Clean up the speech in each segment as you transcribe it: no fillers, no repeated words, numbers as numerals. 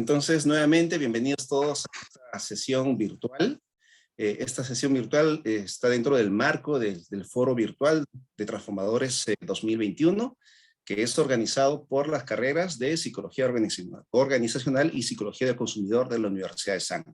Entonces, nuevamente, bienvenidos todos a esta sesión virtual. Esta sesión virtual está dentro del marco del Foro Virtual de Transformadores 2021, que es organizado por las carreras de Psicología Organizacional y Psicología del Consumidor de la Universidad de San.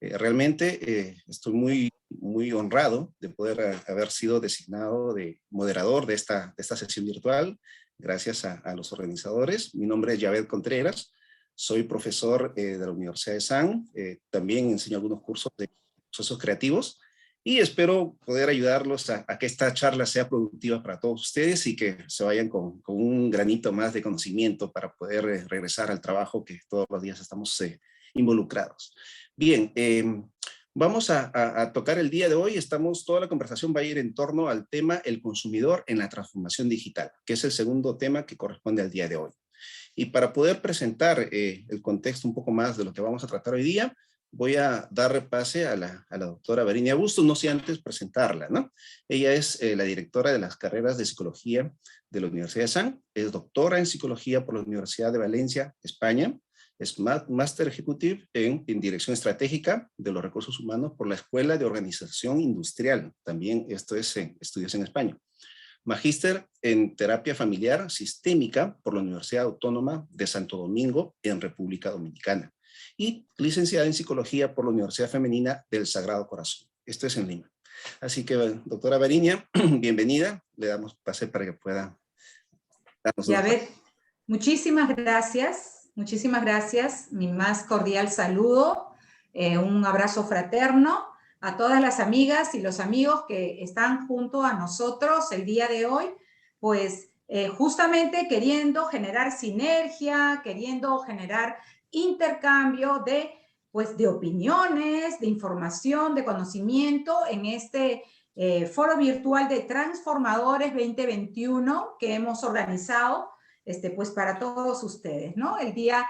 Realmente estoy muy honrado de poder haber sido designado de moderador de esta sesión virtual, gracias a los organizadores. Mi nombre es Javed Contreras. Soy profesor de la Universidad de San, también enseño algunos cursos de procesos creativos y espero poder ayudarlos a que esta charla sea productiva para todos ustedes y que se vayan con un granito más de conocimiento para poder regresar al trabajo que todos los días estamos involucrados. Bien, vamos a tocar el día de hoy. Toda la conversación va a ir en torno al tema el consumidor en la transformación digital, que es el segundo tema que corresponde al día de hoy. Y para poder presentar el contexto un poco más de lo que vamos a tratar hoy día, voy a dar pase a la doctora Varinia Bustos, no sé antes presentarla, ¿no? Ella es la directora de las carreras de Psicología de la Universidad de San, es doctora en Psicología por la Universidad de Valencia, España, es Master Executive en Dirección Estratégica de los Recursos Humanos por la Escuela de Organización Industrial, también esto es estudios en España. Magíster en Terapia Familiar Sistémica por la Universidad Autónoma de Santo Domingo en República Dominicana y licenciada en Psicología por la Universidad Femenina del Sagrado Corazón. Esto es en Lima. Así que, doctora Varinia, bienvenida. Le damos pase para que pueda darnos una... ver, muchísimas gracias. Mi más cordial saludo, un abrazo fraterno a todas las amigas y los amigos que están junto a nosotros el día de hoy, pues justamente queriendo generar sinergia, queriendo generar intercambio de opiniones, de información, de conocimiento en este foro virtual de Transformadores 2021 que hemos organizado pues para todos ustedes, ¿no? El día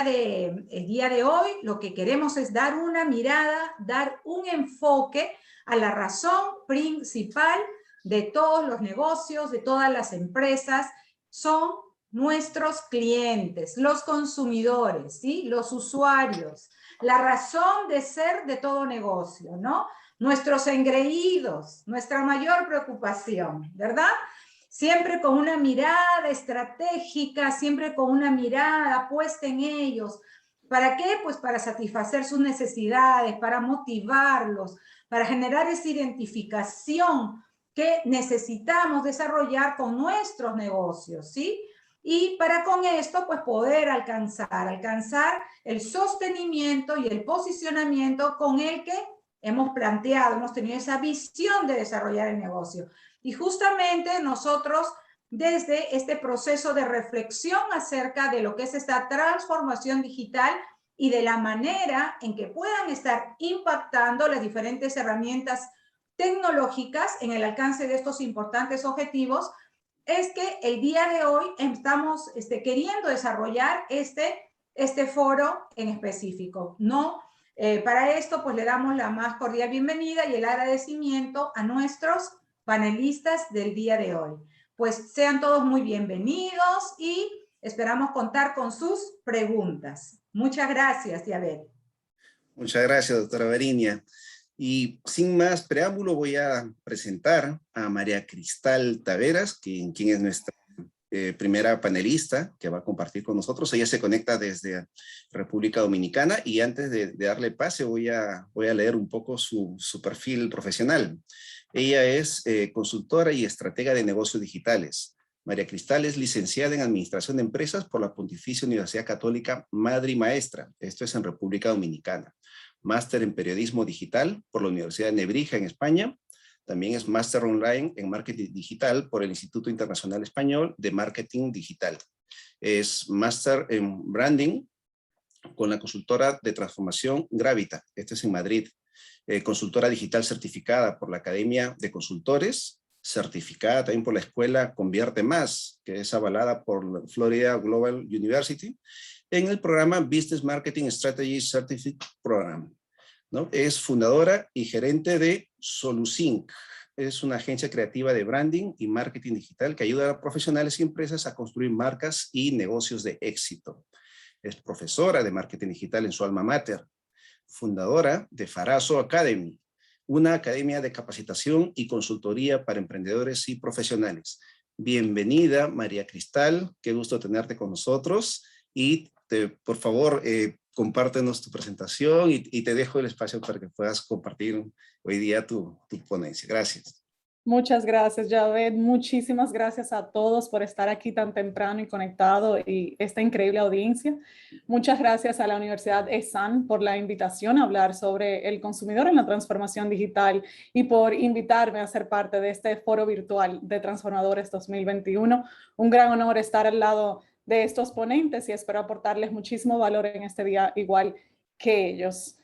de hoy lo que queremos es dar una mirada, dar un enfoque a la razón principal de todos los negocios, de todas las empresas, son nuestros clientes, los consumidores, ¿sí? Los usuarios, la razón de ser de todo negocio, ¿no? Nuestros engreídos, nuestra mayor preocupación, ¿verdad? Siempre con una mirada estratégica, siempre con una mirada puesta en ellos. ¿Para qué? Pues para satisfacer sus necesidades, para motivarlos, para generar esa identificación que necesitamos desarrollar con nuestros negocios, ¿sí? Y para con esto, pues poder alcanzar el sostenimiento y el posicionamiento con el que hemos planteado, hemos tenido esa visión de desarrollar el negocio. Y justamente nosotros, desde este proceso de reflexión acerca de lo que es esta transformación digital y de la manera en que puedan estar impactando las diferentes herramientas tecnológicas en el alcance de estos importantes objetivos, es que el día de hoy estamos queriendo desarrollar este foro en específico, ¿no? Para esto, pues le damos la más cordial bienvenida y el agradecimiento a nuestros panelistas del día de hoy. Pues sean todos muy bienvenidos y esperamos contar con sus preguntas. Muchas gracias, Javed. Muchas gracias, doctora Varinia. Y sin más preámbulo voy a presentar a María Cristal Taveras, quien es nuestra primera panelista que va a compartir con nosotros. Ella se conecta desde República Dominicana y antes de darle pase voy a leer un poco su perfil profesional. Ella es consultora y estratega de negocios digitales. María Cristal es licenciada en Administración de Empresas por la Pontificia Universidad Católica Madre y Maestra. Esto es en República Dominicana. Máster en Periodismo Digital por la Universidad de Nebrija en España. También es máster online en marketing digital por el Instituto Internacional Español de Marketing Digital. Es máster en branding con la consultora de transformación Gravita. Esto es en Madrid. Consultora digital certificada por la Academia de Consultores, certificada también por la escuela Convierte Más, que es avalada por Florida Global University, en el programa Business Marketing Strategy Certificate Program, ¿no? Es fundadora y gerente de Soluzinc. Es una agencia creativa de branding y marketing digital que ayuda a profesionales y empresas a construir marcas y negocios de éxito. Es profesora de marketing digital en su alma mater, fundadora de Farazo Academy, una academia de capacitación y consultoría para emprendedores y profesionales. Bienvenida, María Cristal, qué gusto tenerte con nosotros y por favor, compártenos tu presentación y te dejo el espacio para que puedas compartir hoy día tu ponencia. Gracias. Muchas gracias, Javed. Muchísimas gracias a todos por estar aquí tan temprano y conectado y esta increíble audiencia. Muchas gracias a la Universidad ESAN por la invitación a hablar sobre el consumidor en la transformación digital y por invitarme a ser parte de este foro virtual de Transformadores 2021. Un gran honor estar al lado de estos ponentes y espero aportarles muchísimo valor en este día igual que ellos.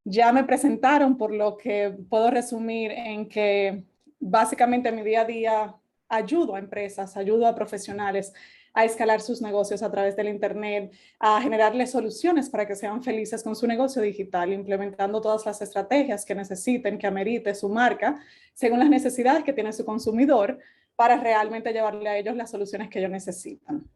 Ya me presentaron, por lo que puedo resumir en que básicamente en mi día a día ayudo a empresas, ayudo a profesionales a escalar sus negocios a través del Internet, a generarles soluciones para que sean felices con su negocio digital, implementando todas las estrategias que necesiten, que amerite su marca, según las necesidades que tiene su consumidor, para realmente llevarle a ellos las soluciones que ellos necesitan.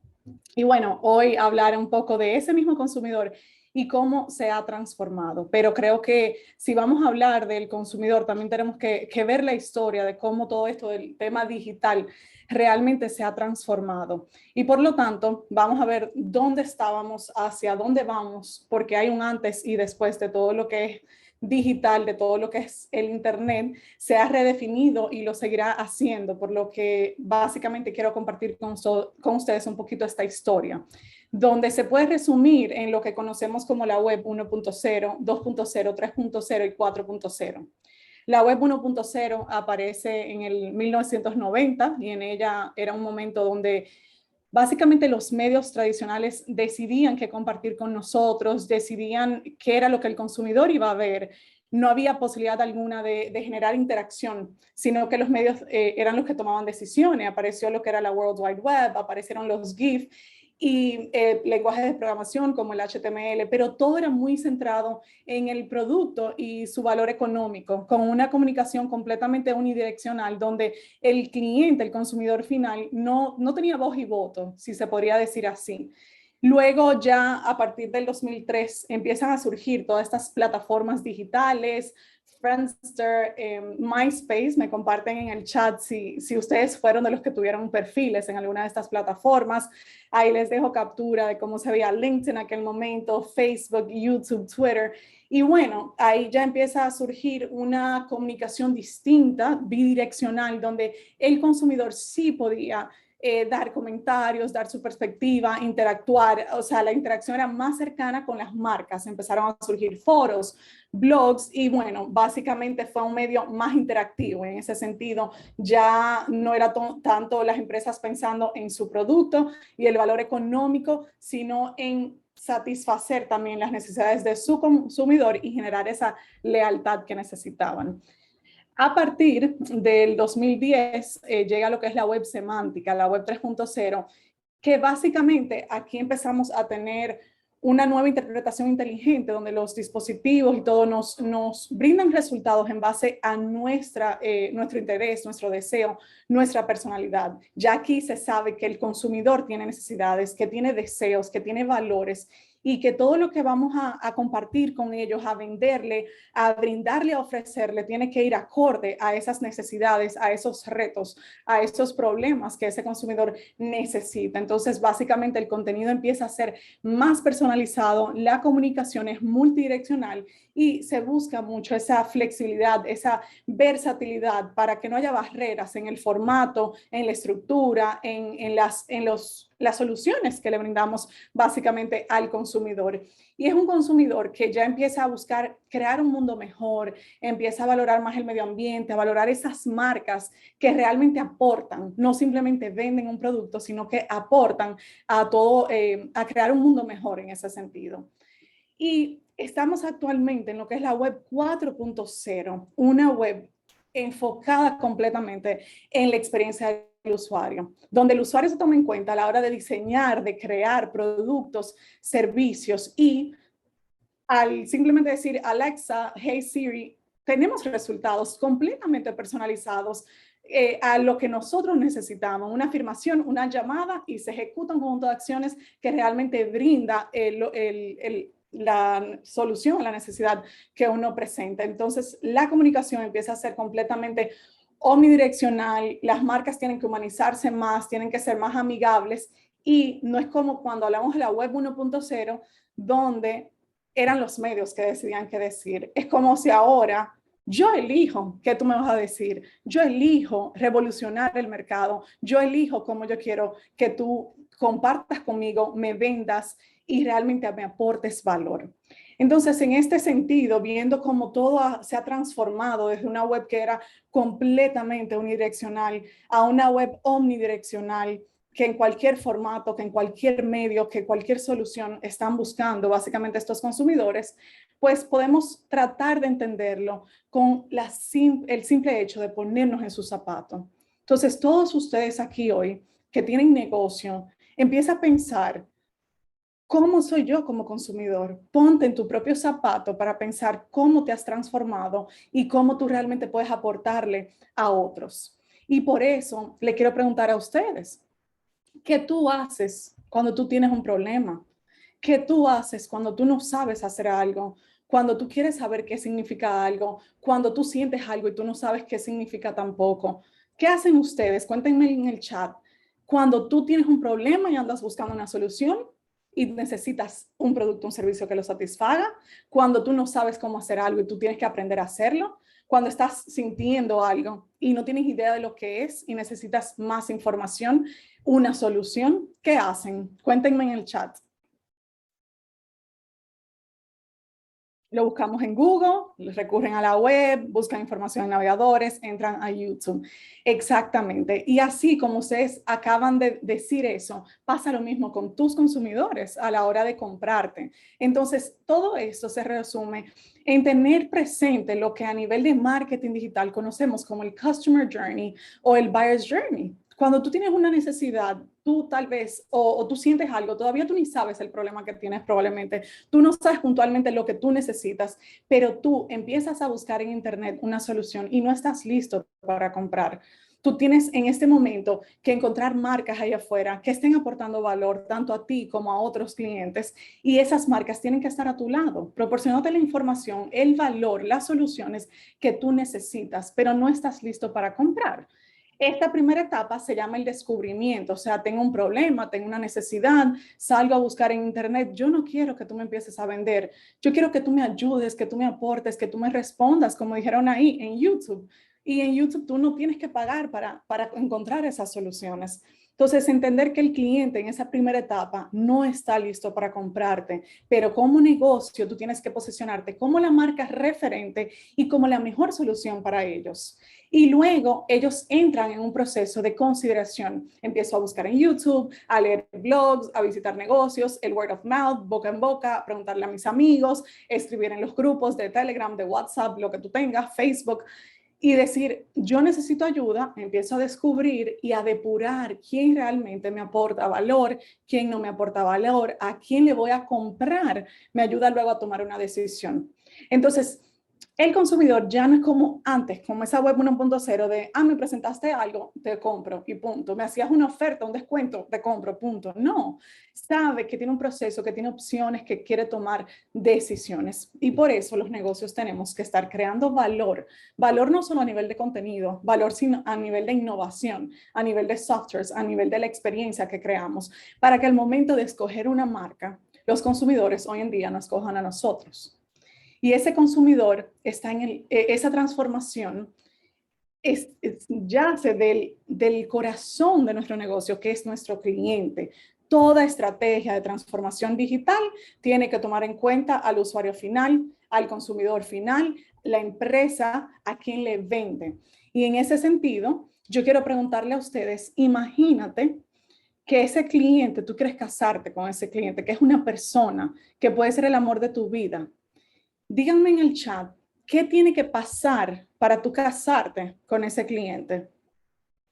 Y bueno, hoy hablaré un poco de ese mismo consumidor y cómo se ha transformado. Pero creo que si vamos a hablar del consumidor, también tenemos que ver la historia de cómo todo esto del tema digital realmente se ha transformado. Y por lo tanto, vamos a ver dónde estábamos, hacia dónde vamos, porque hay un antes y después de todo lo que es digital, de todo lo que es el Internet, se ha redefinido y lo seguirá haciendo, por lo que básicamente quiero compartir con ustedes un poquito esta historia, donde se puede resumir en lo que conocemos como la web 1.0, 2.0, 3.0 y 4.0. La web 1.0 aparece en el 1990 y en ella era un momento donde básicamente los medios tradicionales decidían qué compartir con nosotros, decidían qué era lo que el consumidor iba a ver. No había posibilidad alguna de generar interacción, sino que los medios eran los que tomaban decisiones. Apareció lo que era la World Wide Web, aparecieron los GIF y lenguajes de programación como el HTML, pero todo era muy centrado en el producto y su valor económico, con una comunicación completamente unidireccional, donde el cliente, el consumidor final, no tenía voz y voto, si se podría decir así. Luego ya a partir del 2003 empiezan a surgir todas estas plataformas digitales, Friendster, MySpace, me comparten en el chat si ustedes fueron de los que tuvieron perfiles en alguna de estas plataformas. Ahí les dejo captura de cómo se veía LinkedIn en aquel momento, Facebook, YouTube, Twitter. Y bueno, ahí ya empieza a surgir una comunicación distinta, bidireccional, donde el consumidor sí podía dar comentarios, dar su perspectiva, interactuar. O sea, la interacción era más cercana con las marcas. Empezaron a surgir foros, blogs y bueno, básicamente fue un medio más interactivo. En ese sentido, ya no era tanto las empresas pensando en su producto y el valor económico, sino en satisfacer también las necesidades de su consumidor y generar esa lealtad que necesitaban. A partir del 2010 llega lo que es la web semántica, la web 3.0, que básicamente aquí empezamos a tener una nueva interpretación inteligente donde los dispositivos y todo nos brindan resultados en base a nuestro interés, nuestro deseo, nuestra personalidad. Ya aquí se sabe que el consumidor tiene necesidades, que tiene deseos, que tiene valores y que todo lo que vamos a compartir con ellos, a venderle, a brindarle, a ofrecerle, tiene que ir acorde a esas necesidades, a esos retos, a esos problemas que ese consumidor necesita. Entonces, básicamente el contenido empieza a ser más personalizado, la comunicación es multidireccional y se busca mucho esa flexibilidad, esa versatilidad para que no haya barreras en el formato, en la estructura, en las soluciones que le brindamos básicamente al consumidor. Y es un consumidor que ya empieza a buscar crear un mundo mejor, empieza a valorar más el medio ambiente, a valorar esas marcas que realmente aportan, no simplemente venden un producto, sino que aportan a todo, a crear un mundo mejor en ese sentido. Y estamos actualmente en lo que es la web 4.0, una web enfocada completamente en la experiencia del usuario, donde el usuario se toma en cuenta a la hora de diseñar, de crear productos, servicios y al simplemente decir Alexa, hey Siri, tenemos resultados completamente personalizados a lo que nosotros necesitamos, una afirmación, una llamada, y se ejecuta un conjunto de acciones que realmente brinda la solución a la necesidad que uno presenta. Entonces, la comunicación empieza a ser completamente omnidireccional, las marcas tienen que humanizarse más, tienen que ser más amigables, y no es como cuando hablamos de la web 1.0, donde eran los medios que decidían qué decir. Es como si ahora yo elijo qué tú me vas a decir, yo elijo revolucionar el mercado, yo elijo cómo yo quiero que tú compartas conmigo, me vendas y realmente me aportes valor. Entonces, en este sentido, viendo cómo todo se ha transformado desde una web que era completamente unidireccional a una web omnidireccional, que en cualquier formato, que en cualquier medio, que cualquier solución están buscando básicamente estos consumidores, pues podemos tratar de entenderlo con el simple hecho de ponernos en su zapato. Entonces, todos ustedes aquí hoy que tienen negocio, empieza a pensar, ¿cómo soy yo como consumidor? Ponte en tu propio zapato para pensar cómo te has transformado y cómo tú realmente puedes aportarle a otros. Y por eso le quiero preguntar a ustedes, ¿qué tú haces cuando tú tienes un problema? ¿Qué tú haces cuando tú no sabes hacer algo? Cuando tú quieres saber qué significa algo, cuando tú sientes algo y tú no sabes qué significa tampoco. ¿Qué hacen ustedes? Cuéntenme en el chat. Cuando tú tienes un problema y andas buscando una solución y necesitas un producto, un servicio que lo satisfaga, cuando tú no sabes cómo hacer algo y tú tienes que aprender a hacerlo, cuando estás sintiendo algo y no tienes idea de lo que es y necesitas más información, una solución, ¿qué hacen? Cuéntenme en el chat. Lo buscamos en Google, recurren a la web, buscan información en navegadores, entran a YouTube. Exactamente. Y así como ustedes acaban de decir eso, pasa lo mismo con tus consumidores a la hora de comprarte. Entonces, todo esto se resume en tener presente lo que a nivel de marketing digital conocemos como el Customer Journey o el Buyer's Journey. Cuando tú tienes una necesidad, tú tal vez, o tú sientes algo, todavía tú ni sabes el problema que tienes probablemente, tú no sabes puntualmente lo que tú necesitas, pero tú empiezas a buscar en internet una solución y no estás listo para comprar. Tú tienes en este momento que encontrar marcas allá afuera que estén aportando valor tanto a ti como a otros clientes, y esas marcas tienen que estar a tu lado, proporcionándote la información, el valor, las soluciones que tú necesitas, pero no estás listo para comprar. Esta primera etapa se llama el descubrimiento, o sea, tengo un problema, tengo una necesidad, salgo a buscar en internet. Yo no quiero que tú me empieces a vender, yo quiero que tú me ayudes, que tú me aportes, que tú me respondas, como dijeron ahí en YouTube. Y en YouTube tú no tienes que pagar para encontrar esas soluciones. Entonces, entender que el cliente en esa primera etapa no está listo para comprarte, pero como negocio tú tienes que posicionarte como la marca referente y como la mejor solución para ellos. Y luego ellos entran en un proceso de consideración. Empiezo a buscar en YouTube, a leer blogs, a visitar negocios, el word of mouth, boca en boca, preguntarle a mis amigos, escribir en los grupos de Telegram, de WhatsApp, lo que tú tengas, Facebook, y decir, yo necesito ayuda, empiezo a descubrir y a depurar quién realmente me aporta valor, quién no me aporta valor, a quién le voy a comprar, me ayuda luego a tomar una decisión. Entonces, el consumidor ya no es como antes, como esa web 1.0 de, me presentaste algo, te compro y punto. Me hacías una oferta, un descuento, te compro, punto. No, sabe que tiene un proceso, que tiene opciones, que quiere tomar decisiones. Y por eso los negocios tenemos que estar creando valor. Valor no solo a nivel de contenido, valor sino a nivel de innovación, a nivel de softwares, a nivel de la experiencia que creamos, para que al momento de escoger una marca, los consumidores hoy en día nos escojan a nosotros. Y ese consumidor está en esa transformación, yace del corazón de nuestro negocio, que es nuestro cliente. Toda estrategia de transformación digital tiene que tomar en cuenta al usuario final, al consumidor final, la empresa a quien le vende. Y en ese sentido, yo quiero preguntarle a ustedes, imagínate que ese cliente, tú quieres casarte con ese cliente, que es una persona que puede ser el amor de tu vida. Díganme en el chat, ¿qué tiene que pasar para tú casarte con ese cliente?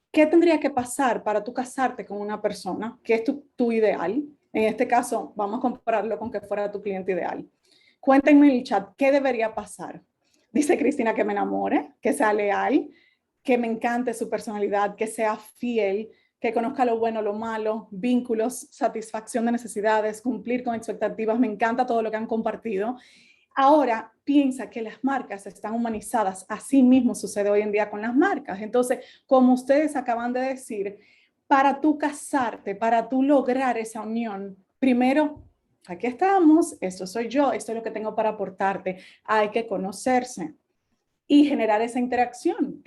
¿Qué tendría que pasar para tú casarte con una persona que es tu ideal? En este caso, vamos a compararlo con que fuera tu cliente ideal. Cuéntenme en el chat, ¿qué debería pasar? Dice Cristina que me enamore, que sea leal, que me encante su personalidad, que sea fiel, que conozca lo bueno, lo malo, vínculos, satisfacción de necesidades, cumplir con expectativas. Me encanta todo lo que han compartido. Ahora piensa que las marcas están humanizadas. Así mismo sucede hoy en día con las marcas. Entonces, como ustedes acaban de decir, para tú casarte, para tú lograr esa unión, primero, aquí estamos, esto soy yo, esto es lo que tengo para aportarte. Hay que conocerse y generar esa interacción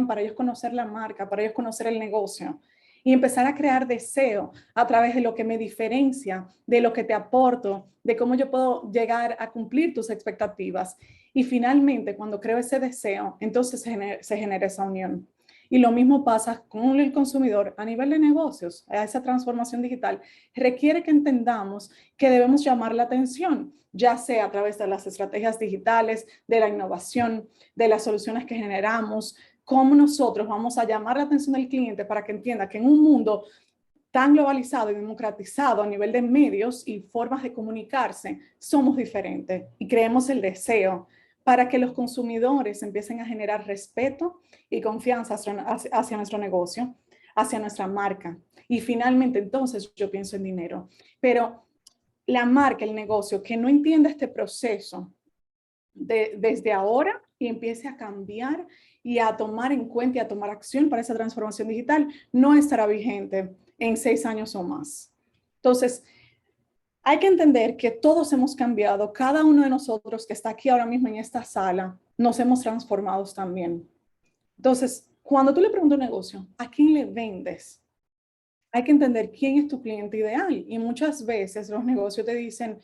para ellos conocer la marca, para ellos conocer el negocio y empezar a crear deseo a través de lo que me diferencia, de lo que te aporto, de cómo yo puedo llegar a cumplir tus expectativas. Y finalmente, cuando creo ese deseo, entonces se genera esa unión. Y lo mismo pasa con el consumidor a nivel de negocios. A esa transformación digital requiere que entendamos que debemos llamar la atención, ya sea a través de las estrategias digitales, de la innovación, de las soluciones que generamos, cómo nosotros vamos a llamar la atención del cliente para que entienda que en un mundo tan globalizado y democratizado a nivel de medios y formas de comunicarse, somos diferentes y creemos el deseo para que los consumidores empiecen a generar respeto y confianza hacia nuestro negocio, hacia nuestra marca. Y finalmente, entonces, yo pienso en dinero. Pero la marca, el negocio, que no entienda este proceso desde ahora y empiece a cambiar y a tomar en cuenta y a tomar acción para esa transformación digital, no estará vigente en 6 años o más. Entonces, hay que entender que todos hemos cambiado, cada uno de nosotros que está aquí ahora mismo en esta sala, nos hemos transformado también. Entonces, cuando tú le preguntas a un negocio, ¿a quién le vendes? Hay que entender quién es tu cliente ideal. Y muchas veces los negocios te dicen,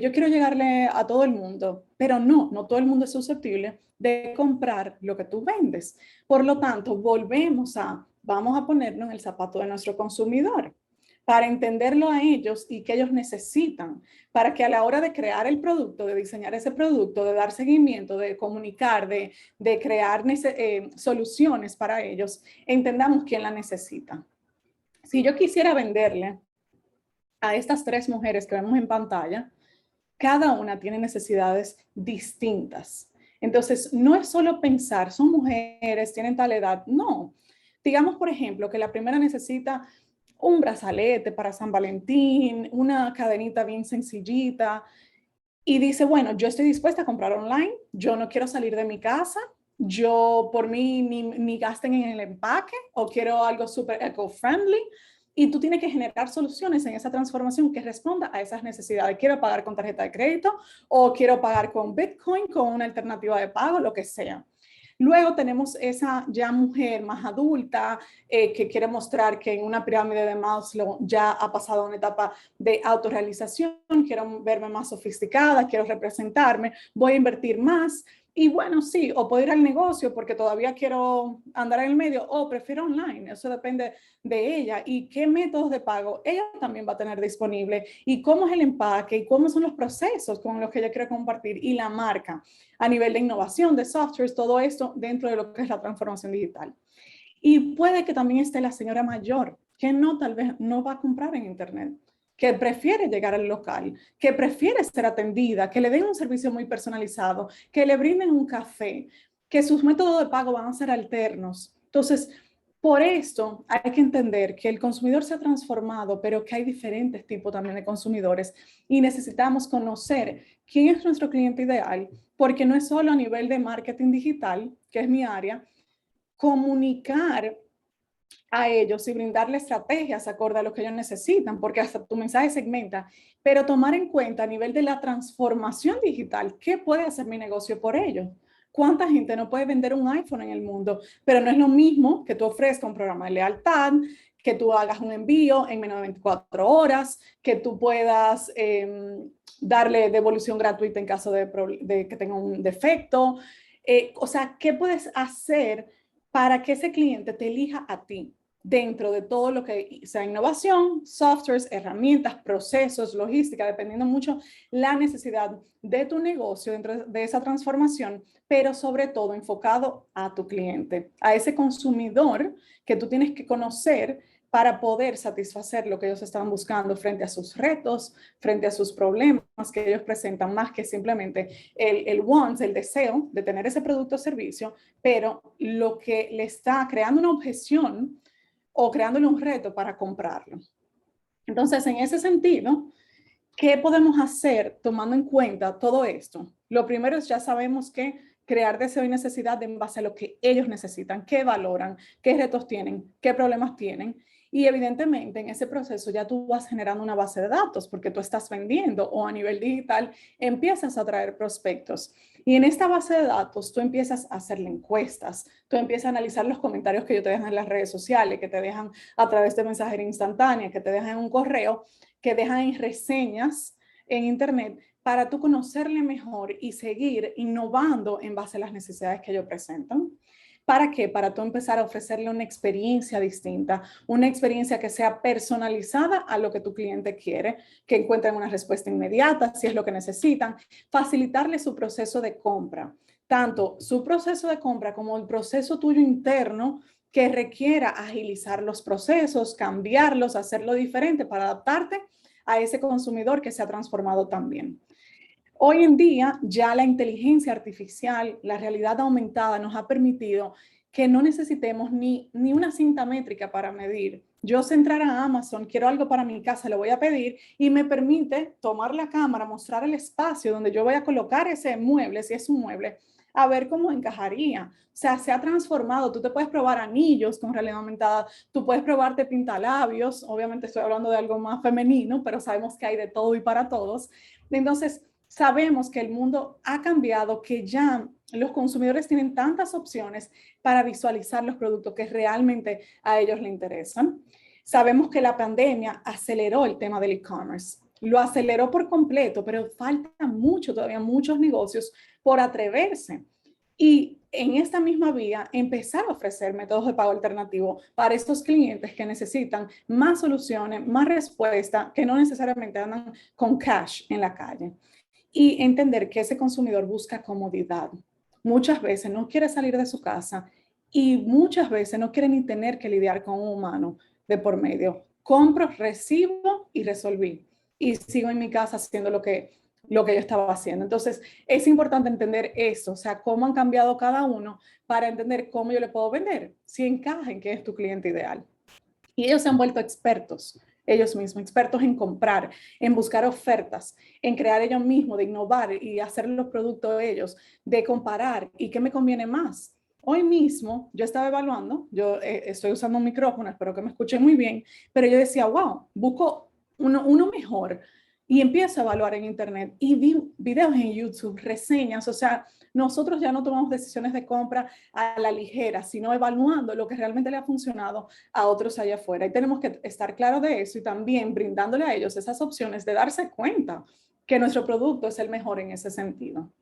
yo quiero llegarle a todo el mundo, pero no todo el mundo es susceptible de comprar lo que tú vendes. Por lo tanto, vamos a ponernos en el zapato de nuestro consumidor para entenderlo a ellos y qué ellos necesitan, para que a la hora de crear el producto, de diseñar ese producto, de dar seguimiento, de comunicar, de crear soluciones para ellos, entendamos quién la necesita. Si yo quisiera venderle a estas 3 mujeres que vemos en pantalla, cada una tiene necesidades distintas. Entonces, no es solo pensar, son mujeres, tienen tal edad. No. Digamos, por ejemplo, que la primera necesita un brazalete para San Valentín, una cadenita bien sencillita, y dice, bueno, yo estoy dispuesta a comprar online, yo no quiero salir de mi casa, yo por mí ni gasten en el empaque o quiero algo súper eco-friendly. Y tú tienes que generar soluciones en esa transformación que responda a esas necesidades. Quiero pagar con tarjeta de crédito o quiero pagar con Bitcoin, con una alternativa de pago, lo que sea. Luego tenemos esa ya mujer más adulta que quiere mostrar que en una pirámide de Maslow ya ha pasado una etapa de autorrealización, quiero verme más sofisticada, quiero representarme, voy a invertir más. Y bueno, sí, o puedo ir al negocio porque todavía quiero andar en el medio, o prefiero online, eso depende de ella. ¿Y qué métodos de pago ella también va a tener disponible? ¿Y cómo es el empaque? ¿Y cómo son los procesos con los que ella quiere compartir? Y la marca a nivel de innovación, de softwares, todo esto dentro de lo que es la transformación digital. Y puede que también esté la señora mayor, que tal vez no va a comprar en internet, que prefiere llegar al local, que prefiere ser atendida, que le den un servicio muy personalizado, que le brinden un café, que sus métodos de pago van a ser alternos. Entonces, por esto hay que entender que el consumidor se ha transformado, pero que hay diferentes tipos también de consumidores y necesitamos conocer quién es nuestro cliente ideal, porque no es solo a nivel de marketing digital, que es mi área, comunicar a ellos y brindarle estrategias acorde a lo que ellos necesitan, porque hasta tu mensaje segmenta, pero tomar en cuenta a nivel de la transformación digital, ¿qué puede hacer mi negocio por ellos? ¿Cuánta gente no puede vender un iPhone en el mundo? Pero no es lo mismo que tú ofrezcas un programa de lealtad, que tú hagas un envío en menos de 24 horas, que tú puedas darle devolución gratuita en caso de que tenga un defecto. O sea, ¿qué puedes hacer para que ese cliente te elija a ti dentro de todo lo que sea innovación, softwares, herramientas, procesos, logística, dependiendo mucho la necesidad de tu negocio dentro de esa transformación, pero sobre todo enfocado a tu cliente, a ese consumidor que tú tienes que conocer para poder satisfacer lo que ellos estaban buscando frente a sus retos, frente a sus problemas que ellos presentan, más que simplemente el want, el deseo de tener ese producto o servicio, pero lo que le está creando una objeción o creándole un reto para comprarlo. Entonces, en ese sentido, ¿qué podemos hacer tomando en cuenta todo esto? Lo primero es, ya sabemos que crear deseo y necesidad en base a lo que ellos necesitan, qué valoran, qué retos tienen, qué problemas tienen. Y evidentemente en ese proceso ya tú vas generando una base de datos porque tú estás vendiendo o a nivel digital empiezas a traer prospectos. Y en esta base de datos tú empiezas a hacerle encuestas, tú empiezas a analizar los comentarios que ellos te dejan en las redes sociales, que te dejan a través de mensajería instantánea, que te dejan en un correo, que dejan en reseñas en internet para tú conocerle mejor y seguir innovando en base a las necesidades que ellos presentan. ¿Para qué? Para tú empezar a ofrecerle una experiencia distinta, una experiencia que sea personalizada a lo que tu cliente quiere, que encuentren una respuesta inmediata si es lo que necesitan, facilitarle su proceso de compra, tanto su proceso de compra como el proceso tuyo interno que requiera agilizar los procesos, cambiarlos, hacerlo diferente para adaptarte a ese consumidor que se ha transformado también. Hoy en día ya la inteligencia artificial, la realidad aumentada nos ha permitido que no necesitemos ni una cinta métrica para medir. Yo sé entrar a Amazon, quiero algo para mi casa, lo voy a pedir y me permite tomar la cámara, mostrar el espacio donde yo voy a colocar ese mueble, si es un mueble, a ver cómo encajaría. O sea, se ha transformado. Tú te puedes probar anillos con realidad aumentada, tú puedes probarte pintalabios, obviamente estoy hablando de algo más femenino, pero sabemos que hay de todo y para todos. Entonces, sabemos que el mundo ha cambiado, que ya los consumidores tienen tantas opciones para visualizar los productos que realmente a ellos les interesan. Sabemos que la pandemia aceleró el tema del e-commerce, lo aceleró por completo, pero falta mucho, todavía muchos negocios por atreverse. Y en esta misma vía, empezar a ofrecer métodos de pago alternativo para estos clientes que necesitan más soluciones, más respuesta, que no necesariamente andan con cash en la calle. Y entender que ese consumidor busca comodidad. Muchas veces no quiere salir de su casa y muchas veces no quiere ni tener que lidiar con un humano de por medio. Compro, recibo y resolví. Y sigo en mi casa haciendo lo que yo estaba haciendo. Entonces, es importante entender eso, o sea, cómo han cambiado cada uno para entender cómo yo le puedo vender, si encaja en qué es tu cliente ideal. Y ellos se han vuelto expertos, ellos mismos, expertos en comprar, en buscar ofertas, en crear ellos mismos, de innovar y hacer los productos de ellos, de comparar y qué me conviene más. Hoy mismo yo estaba evaluando, yo estoy usando un micrófono, espero que me escuchen muy bien, pero yo decía, wow, busco uno mejor y empiezo a evaluar en internet y vi videos en YouTube, reseñas, o sea, nosotros ya no tomamos decisiones de compra a la ligera, sino evaluando lo que realmente le ha funcionado a otros allá afuera. Y tenemos que estar claros de eso y también brindándole a ellos esas opciones de darse cuenta que nuestro producto es el mejor en ese sentido.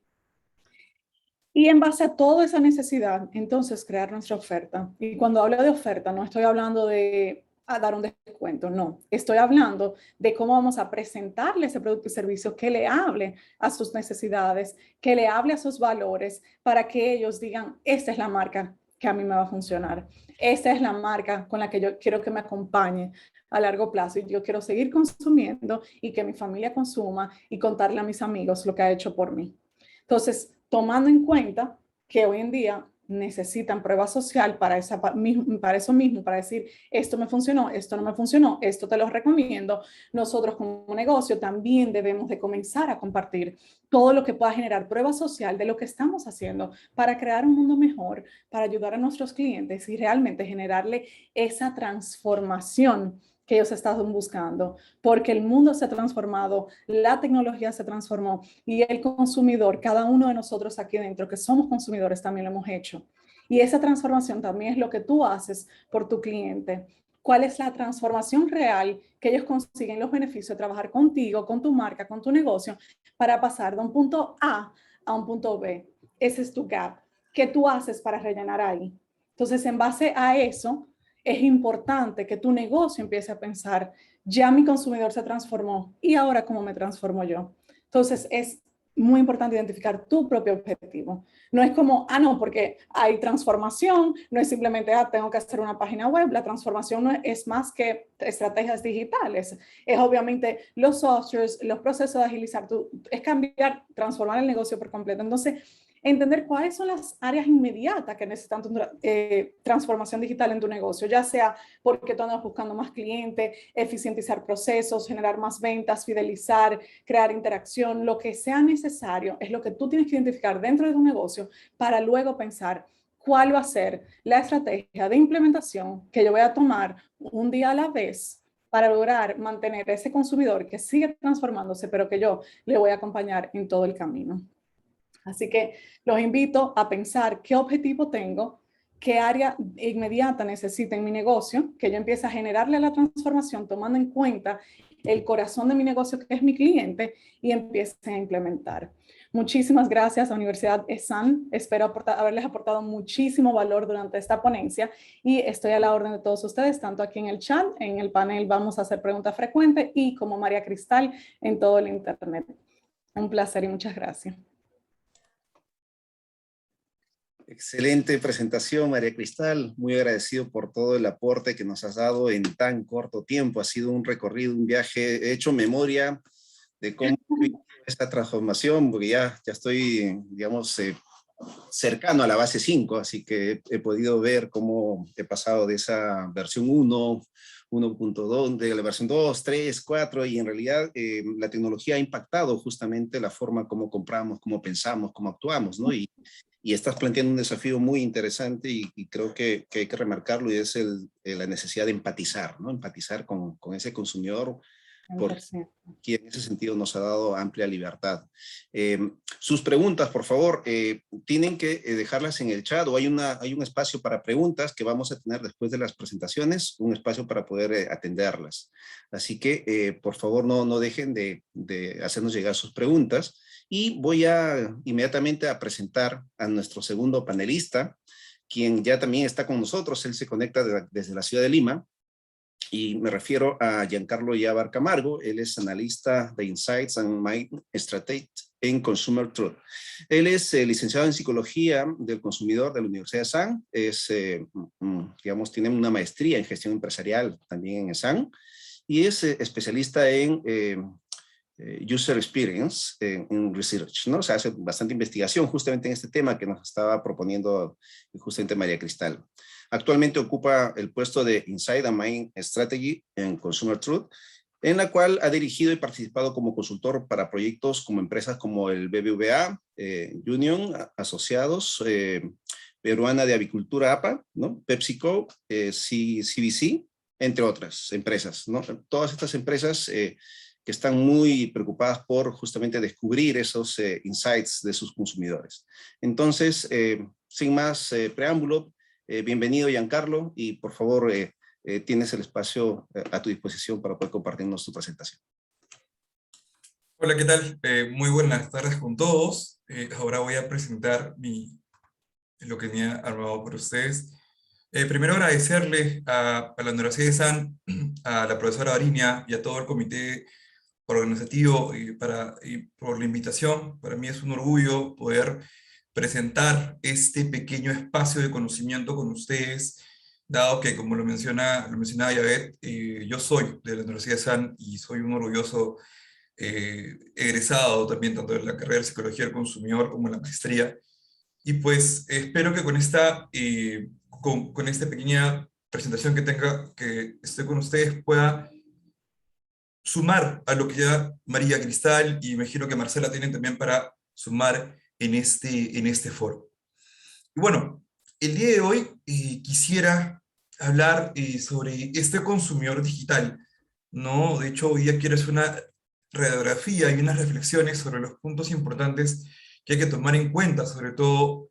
Y en base a toda esa necesidad, entonces crear nuestra oferta. Y cuando hablo de oferta, no estoy hablando de dar un descuento, no. Estoy hablando de cómo vamos a presentarle ese producto y servicio que le hable a sus necesidades, que le hable a sus valores, para que ellos digan, esta es la marca que a mí me va a funcionar. Esta es la marca con la que yo quiero que me acompañe a largo plazo y yo quiero seguir consumiendo y que mi familia consuma y contarle a mis amigos lo que ha hecho por mí. Entonces, tomando en cuenta que hoy en día necesitan prueba social para eso mismo, para decir, esto me funcionó, esto no me funcionó, esto te lo recomiendo, nosotros como negocio también debemos de comenzar a compartir todo lo que pueda generar prueba social de lo que estamos haciendo para crear un mundo mejor, para ayudar a nuestros clientes y realmente generarle esa transformación que ellos estaban buscando, porque el mundo se ha transformado, la tecnología se transformó y el consumidor, cada uno de nosotros aquí dentro que somos consumidores también lo hemos hecho. Y esa transformación también es lo que tú haces por tu cliente. ¿Cuál es la transformación real que ellos consiguen los beneficios de trabajar contigo, con tu marca, con tu negocio, para pasar de un punto a un punto B? Ese es tu gap. ¿Qué tú haces para rellenar ahí? Entonces, en base a eso, es importante que tu negocio empiece a pensar, ya mi consumidor se transformó y ahora cómo me transformo yo. Entonces, es muy importante identificar tu propio objetivo. No es como, no, porque hay transformación, no es simplemente, tengo que hacer una página web. La transformación no es más que estrategias digitales. Es obviamente los softwares, los procesos de agilizar, es cambiar, transformar el negocio por completo. Entonces, entender cuáles son las áreas inmediatas que necesitan transformación digital en tu negocio, ya sea porque tú andas buscando más clientes, eficientizar procesos, generar más ventas, fidelizar, crear interacción, lo que sea necesario es lo que tú tienes que identificar dentro de tu negocio para luego pensar cuál va a ser la estrategia de implementación que yo voy a tomar un día a la vez para lograr mantener a ese consumidor que sigue transformándose, pero que yo le voy a acompañar en todo el camino. Así que los invito a pensar qué objetivo tengo, qué área inmediata necesito en mi negocio, que yo empiece a generarle la transformación tomando en cuenta el corazón de mi negocio, que es mi cliente, y empiecen a implementar. Muchísimas gracias a Universidad ESAN. Espero haberles aportado muchísimo valor durante esta ponencia y estoy a la orden de todos ustedes, tanto aquí en el chat, en el panel vamos a hacer preguntas frecuentes y como María Cristal en todo el internet. Un placer y muchas gracias. Excelente presentación, María Cristal. Muy agradecido por todo el aporte que nos has dado en tan corto tiempo. Ha sido un recorrido, un viaje. He hecho memoria de cómo esta transformación, porque ya estoy, digamos, cercano a la base 5, así que he podido ver cómo he pasado de esa versión 1, 1.2, de la versión 2, 3, 4, y en realidad la tecnología ha impactado justamente la forma como compramos, cómo pensamos, cómo actuamos, ¿no? Y estás planteando un desafío muy interesante y creo que hay que remarcarlo, y es la necesidad de empatizar, ¿no? Empatizar con ese consumidor, por quien en ese sentido nos ha dado amplia libertad. Sus preguntas, por favor, tienen que dejarlas en el chat, o hay un espacio para preguntas que vamos a tener después de las presentaciones, un espacio para poder atenderlas. Así que, por favor, no dejen de hacernos llegar sus preguntas. Y voy inmediatamente a presentar a nuestro segundo panelista, quien ya también está con nosotros. Él se conecta desde la ciudad de Lima, y me refiero a Giancarlo Yabar Camargo. Él es analista de Insights and Mind Strategy en Consumer Truth. Él es licenciado en Psicología del Consumidor de la Universidad de ESAN. Digamos, tiene una maestría en Gestión Empresarial también en ESAN, y es especialista en User Experience en Research, ¿no? O sea, hace bastante investigación justamente en este tema que nos estaba proponiendo justamente María Cristal. Actualmente ocupa el puesto de Insight and Mind Strategy en Consumer Truth, en la cual ha dirigido y participado como consultor para proyectos como empresas como el BBVA, Union, Asociados, Peruana de Avicultura APA, ¿no? PepsiCo, CBC, entre otras empresas, ¿no? Todas estas empresas que están muy preocupadas por justamente descubrir esos insights de sus consumidores. Entonces, sin más preámbulo, bienvenido Giancarlo, y por favor tienes el espacio a tu disposición para poder compartirnos tu presentación. Hola, ¿qué tal? Muy buenas tardes con todos. Ahora voy a presentar lo que tenía armado por ustedes. Primero agradecerle a la Universidad de ESAN, a la profesora Ariña y a todo el comité organizativo por la invitación. Para mí es un orgullo poder presentar este pequeño espacio de conocimiento con ustedes, dado que, como lo mencionaba Yavet, yo soy de la Universidad de ESAN y soy un orgulloso egresado también, tanto de la carrera de Psicología del Consumidor como la maestría. Y pues espero que con esta pequeña presentación que estoy con ustedes, pueda sumar a lo que ya María Cristal y me imagino que Marcela tienen también para sumar en este foro. Y bueno, el día de hoy quisiera hablar sobre este consumidor digital, ¿no? De hecho, hoy día quiero hacer una radiografía y unas reflexiones sobre los puntos importantes que hay que tomar en cuenta, sobre todo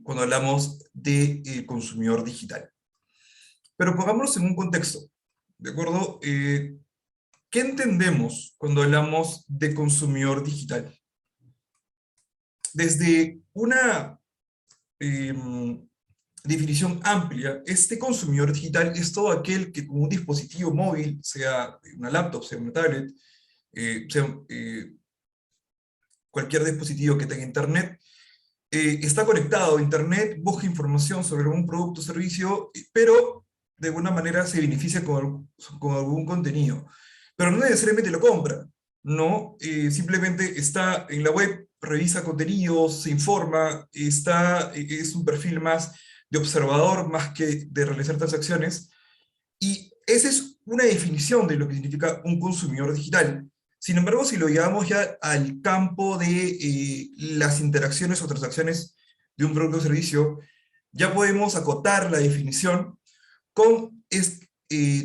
cuando hablamos de consumidor digital. Pero pongámonos en un contexto, ¿de acuerdo? ¿Qué entendemos cuando hablamos de consumidor digital? Desde una definición amplia, este consumidor digital es todo aquel que con un dispositivo móvil, sea una laptop, sea una tablet, cualquier dispositivo que tenga internet, está conectado a internet, busca información sobre un producto o servicio, pero de alguna manera se beneficia con algún contenido. Pero no necesariamente lo compra, ¿no? Simplemente está en la web, revisa contenidos, se informa, es un perfil más de observador más que de realizar transacciones. Y esa es una definición de lo que significa un consumidor digital. Sin embargo, si lo llevamos ya al campo de las interacciones o transacciones de un producto o servicio, ya podemos acotar la definición con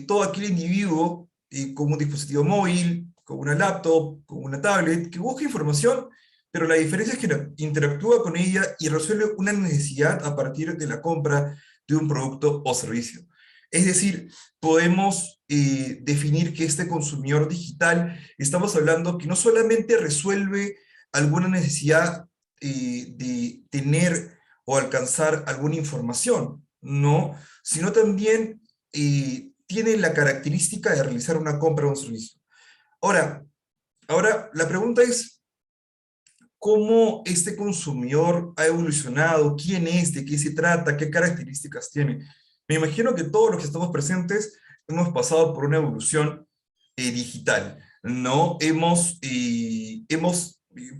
todo aquel individuo con un dispositivo móvil, con una laptop, con una tablet, que busca información, pero la diferencia es que interactúa con ella y resuelve una necesidad a partir de la compra de un producto o servicio. Es decir, podemos definir que este consumidor digital, estamos hablando que no solamente resuelve alguna necesidad de tener o alcanzar alguna información, ¿no? Sino también tiene la característica de realizar una compra o un servicio. Ahora la pregunta es, ¿cómo este consumidor ha evolucionado? ¿Quién es? ¿De qué se trata? ¿Qué características tiene? Me imagino que todos los que estamos presentes hemos pasado por una evolución digital, ¿no?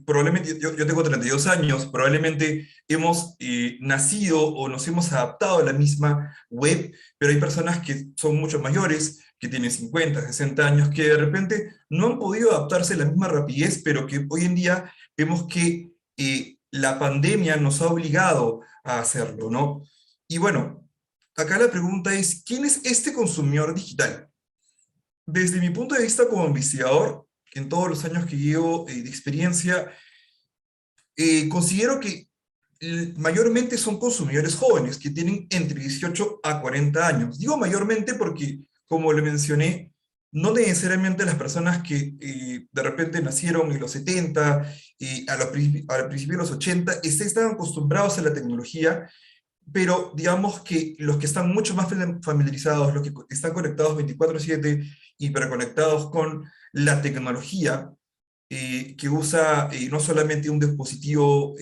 Probablemente, yo tengo 32 años, probablemente hemos nacido o nos hemos adaptado a la misma web, pero hay personas que son mucho mayores, que tienen 50, 60 años, que de repente no han podido adaptarse a la misma rapidez, pero que hoy en día vemos que la pandemia nos ha obligado a hacerlo, ¿no? Y bueno, acá la pregunta es, ¿quién es este consumidor digital? Desde mi punto de vista como investigador, en todos los años que llevo de experiencia, considero que mayormente son consumidores jóvenes, que tienen entre 18 a 40 años. Digo mayormente porque, como le mencioné, no necesariamente las personas que de repente nacieron en los 70, al principio de los 80, están acostumbrados a la tecnología, pero digamos que los que están mucho más familiarizados, los que están conectados 24/7 y hiperconectados con la tecnología, que usa no solamente un dispositivo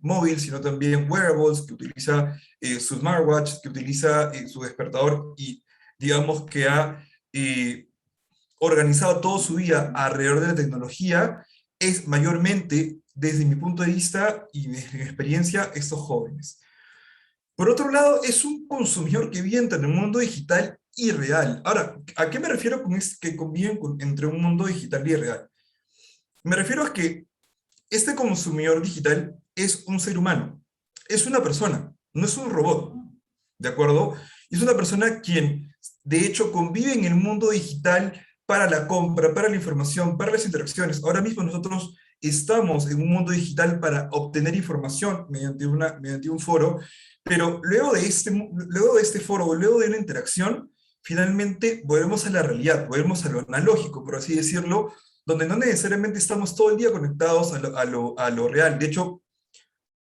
móvil, sino también wearables, que utiliza su smartwatch, que utiliza su despertador, y digamos que ha organizado toda su vida alrededor de la tecnología, es mayormente, desde mi punto de vista y desde mi experiencia, estos jóvenes. Por otro lado, es un consumidor que vive entre el mundo digital y real. Ahora, ¿a qué me refiero con que conviven entre un mundo digital y real? Me refiero a que este consumidor digital es un ser humano, es una persona, no es un robot, ¿de acuerdo? Es una persona quien, de hecho, convive en el mundo digital para la compra, para la información, para las interacciones. Ahora mismo nosotros estamos en un mundo digital para obtener información mediante un foro, pero luego de este foro, luego de una interacción, finalmente volvemos a la realidad, volvemos a lo analógico, por así decirlo, donde no necesariamente estamos todo el día conectados a lo real. De hecho,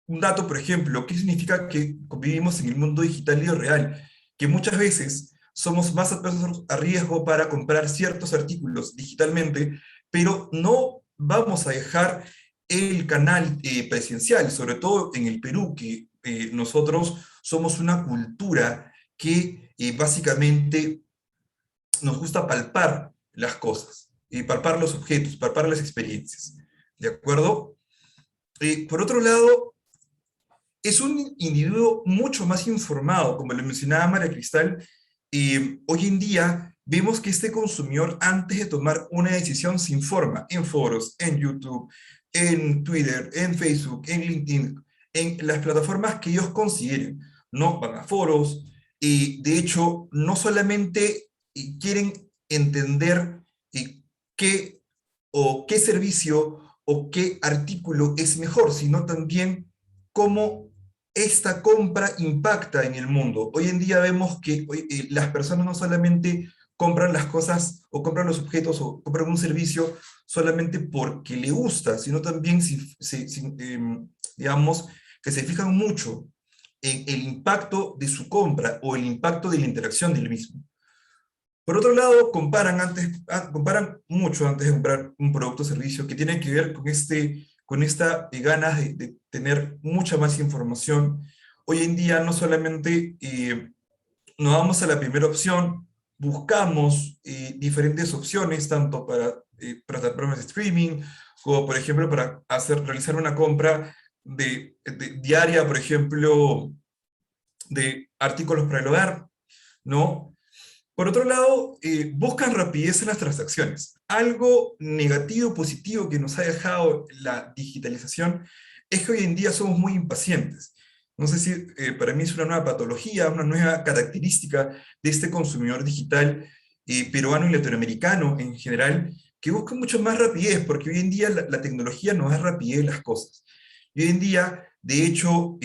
un dato, por ejemplo, ¿qué significa que vivimos en el mundo digital y real? Que muchas veces somos más adversos a riesgo para comprar ciertos artículos digitalmente, pero no vamos a dejar el canal presencial, sobre todo en el Perú, que nosotros somos una cultura que básicamente nos gusta palpar las cosas, palpar los objetos, palpar las experiencias, ¿de acuerdo? Por otro lado, es un individuo mucho más informado, como le mencionaba María Cristal. Hoy en día vemos que este consumidor, antes de tomar una decisión, se informa en foros, en YouTube, en Twitter, en Facebook, en LinkedIn, en las plataformas que ellos consideren, ¿no? Van a foros, y de hecho, no solamente quieren entender qué servicio o qué artículo es mejor, sino también cómo esta compra impacta en el mundo. Hoy en día vemos que las personas no solamente compran las cosas o compran los objetos o compran un servicio solamente porque le gusta, sino también, digamos, que se fijan mucho en el impacto de su compra o el impacto de la interacción del mismo. Por otro lado, comparan mucho antes de comprar un producto o servicio que tiene que ver con con esta ganas de tener mucha más información. Hoy en día no solamente nos vamos a la primera opción, buscamos diferentes opciones, tanto para plataformas de streaming, como por ejemplo para realizar una compra diaria, por ejemplo, de artículos para el hogar, ¿no? Por otro lado, buscan rapidez en las transacciones. Algo negativo o positivo que nos ha dejado la digitalización es que hoy en día somos muy impacientes. No sé si para mí es una nueva patología, una nueva característica de este consumidor digital peruano y latinoamericano en general, que busca mucho más rapidez, porque hoy en día la tecnología nos da rapidez en las cosas. Y hoy en día, de hecho,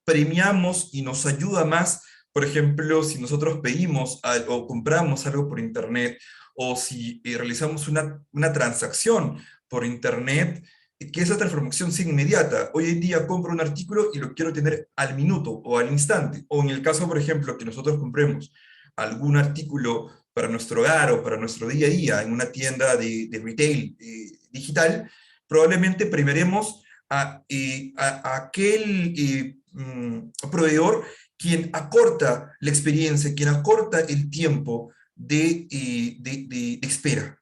premiamos y nos ayuda más, por ejemplo, si nosotros pedimos o compramos algo por internet, o si realizamos una transacción por internet, que esa transformación sea inmediata. Hoy en día compro un artículo y lo quiero tener al minuto o al instante. O en el caso, por ejemplo, que nosotros compremos algún artículo para nuestro hogar o para nuestro día a día en una tienda de retail digital, probablemente premiaremos a aquel proveedor quien acorta la experiencia, quien acorta el tiempo de espera.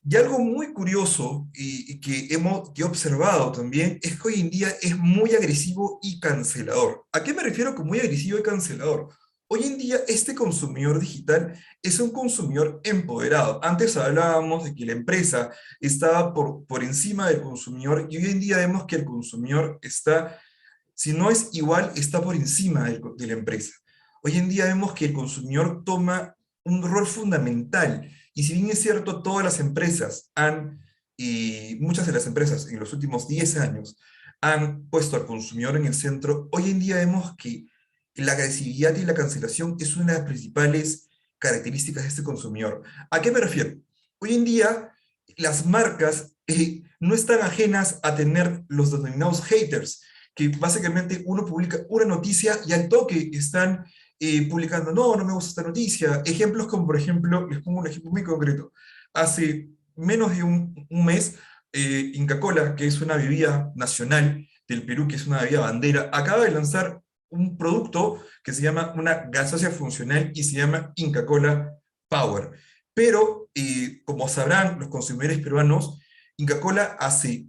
Y algo muy curioso que he observado también es que hoy en día es muy agresivo y cancelador. ¿A qué me refiero con muy agresivo y cancelador? Hoy en día este consumidor digital es un consumidor empoderado. Antes hablábamos de que la empresa estaba por encima del consumidor y hoy en día vemos que el consumidor está, si no es igual, está por encima de la empresa. Hoy en día vemos que el consumidor toma un rol fundamental. Y si bien es cierto, todas las empresas y muchas de las empresas en los últimos 10 años han puesto al consumidor en el centro, hoy en día vemos que la agresividad y la cancelación es una de las principales características de este consumidor. ¿A qué me refiero? Hoy en día las marcas no están ajenas a tener los denominados haters, que básicamente uno publica una noticia y al toque están publicando, no me gusta esta noticia. Ejemplos como, por ejemplo, les pongo un ejemplo muy concreto. Hace menos de un mes, Inca Kola, que es una bebida nacional del Perú, que es una bebida bandera, acaba de lanzar un producto que se llama una gaseosa funcional y se llama Inca Kola Power. Pero, como sabrán los consumidores peruanos, Inca Kola hace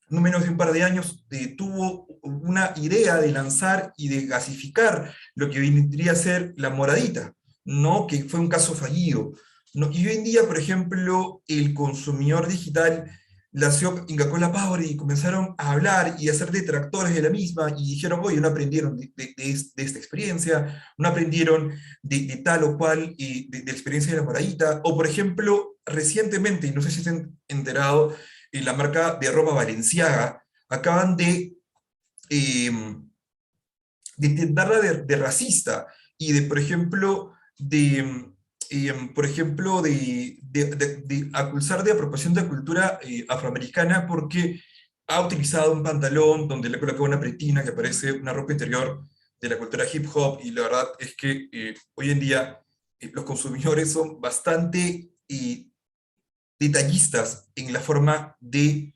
no menos de un par de años tuvo una idea de lanzar y de gasificar lo que vendría a ser la moradita, ¿no? Que fue un caso fallido, ¿no? Y hoy en día, por ejemplo, el consumidor digital lanzó Inca Kola Power y comenzaron a hablar y a hacer detractores de la misma y dijeron, oye, no aprendieron de esta experiencia, no aprendieron de tal o cual de la experiencia de la moradita, o por ejemplo, recientemente, y no sé si se han enterado, la marca de ropa Balenciaga acaban de darla de racista y de, por ejemplo, de acusar de apropiación de cultura afroamericana porque ha utilizado un pantalón donde le colocaba una pretina que parece una ropa interior de la cultura hip hop, y la verdad es que hoy en día los consumidores son bastante detallistas en la forma de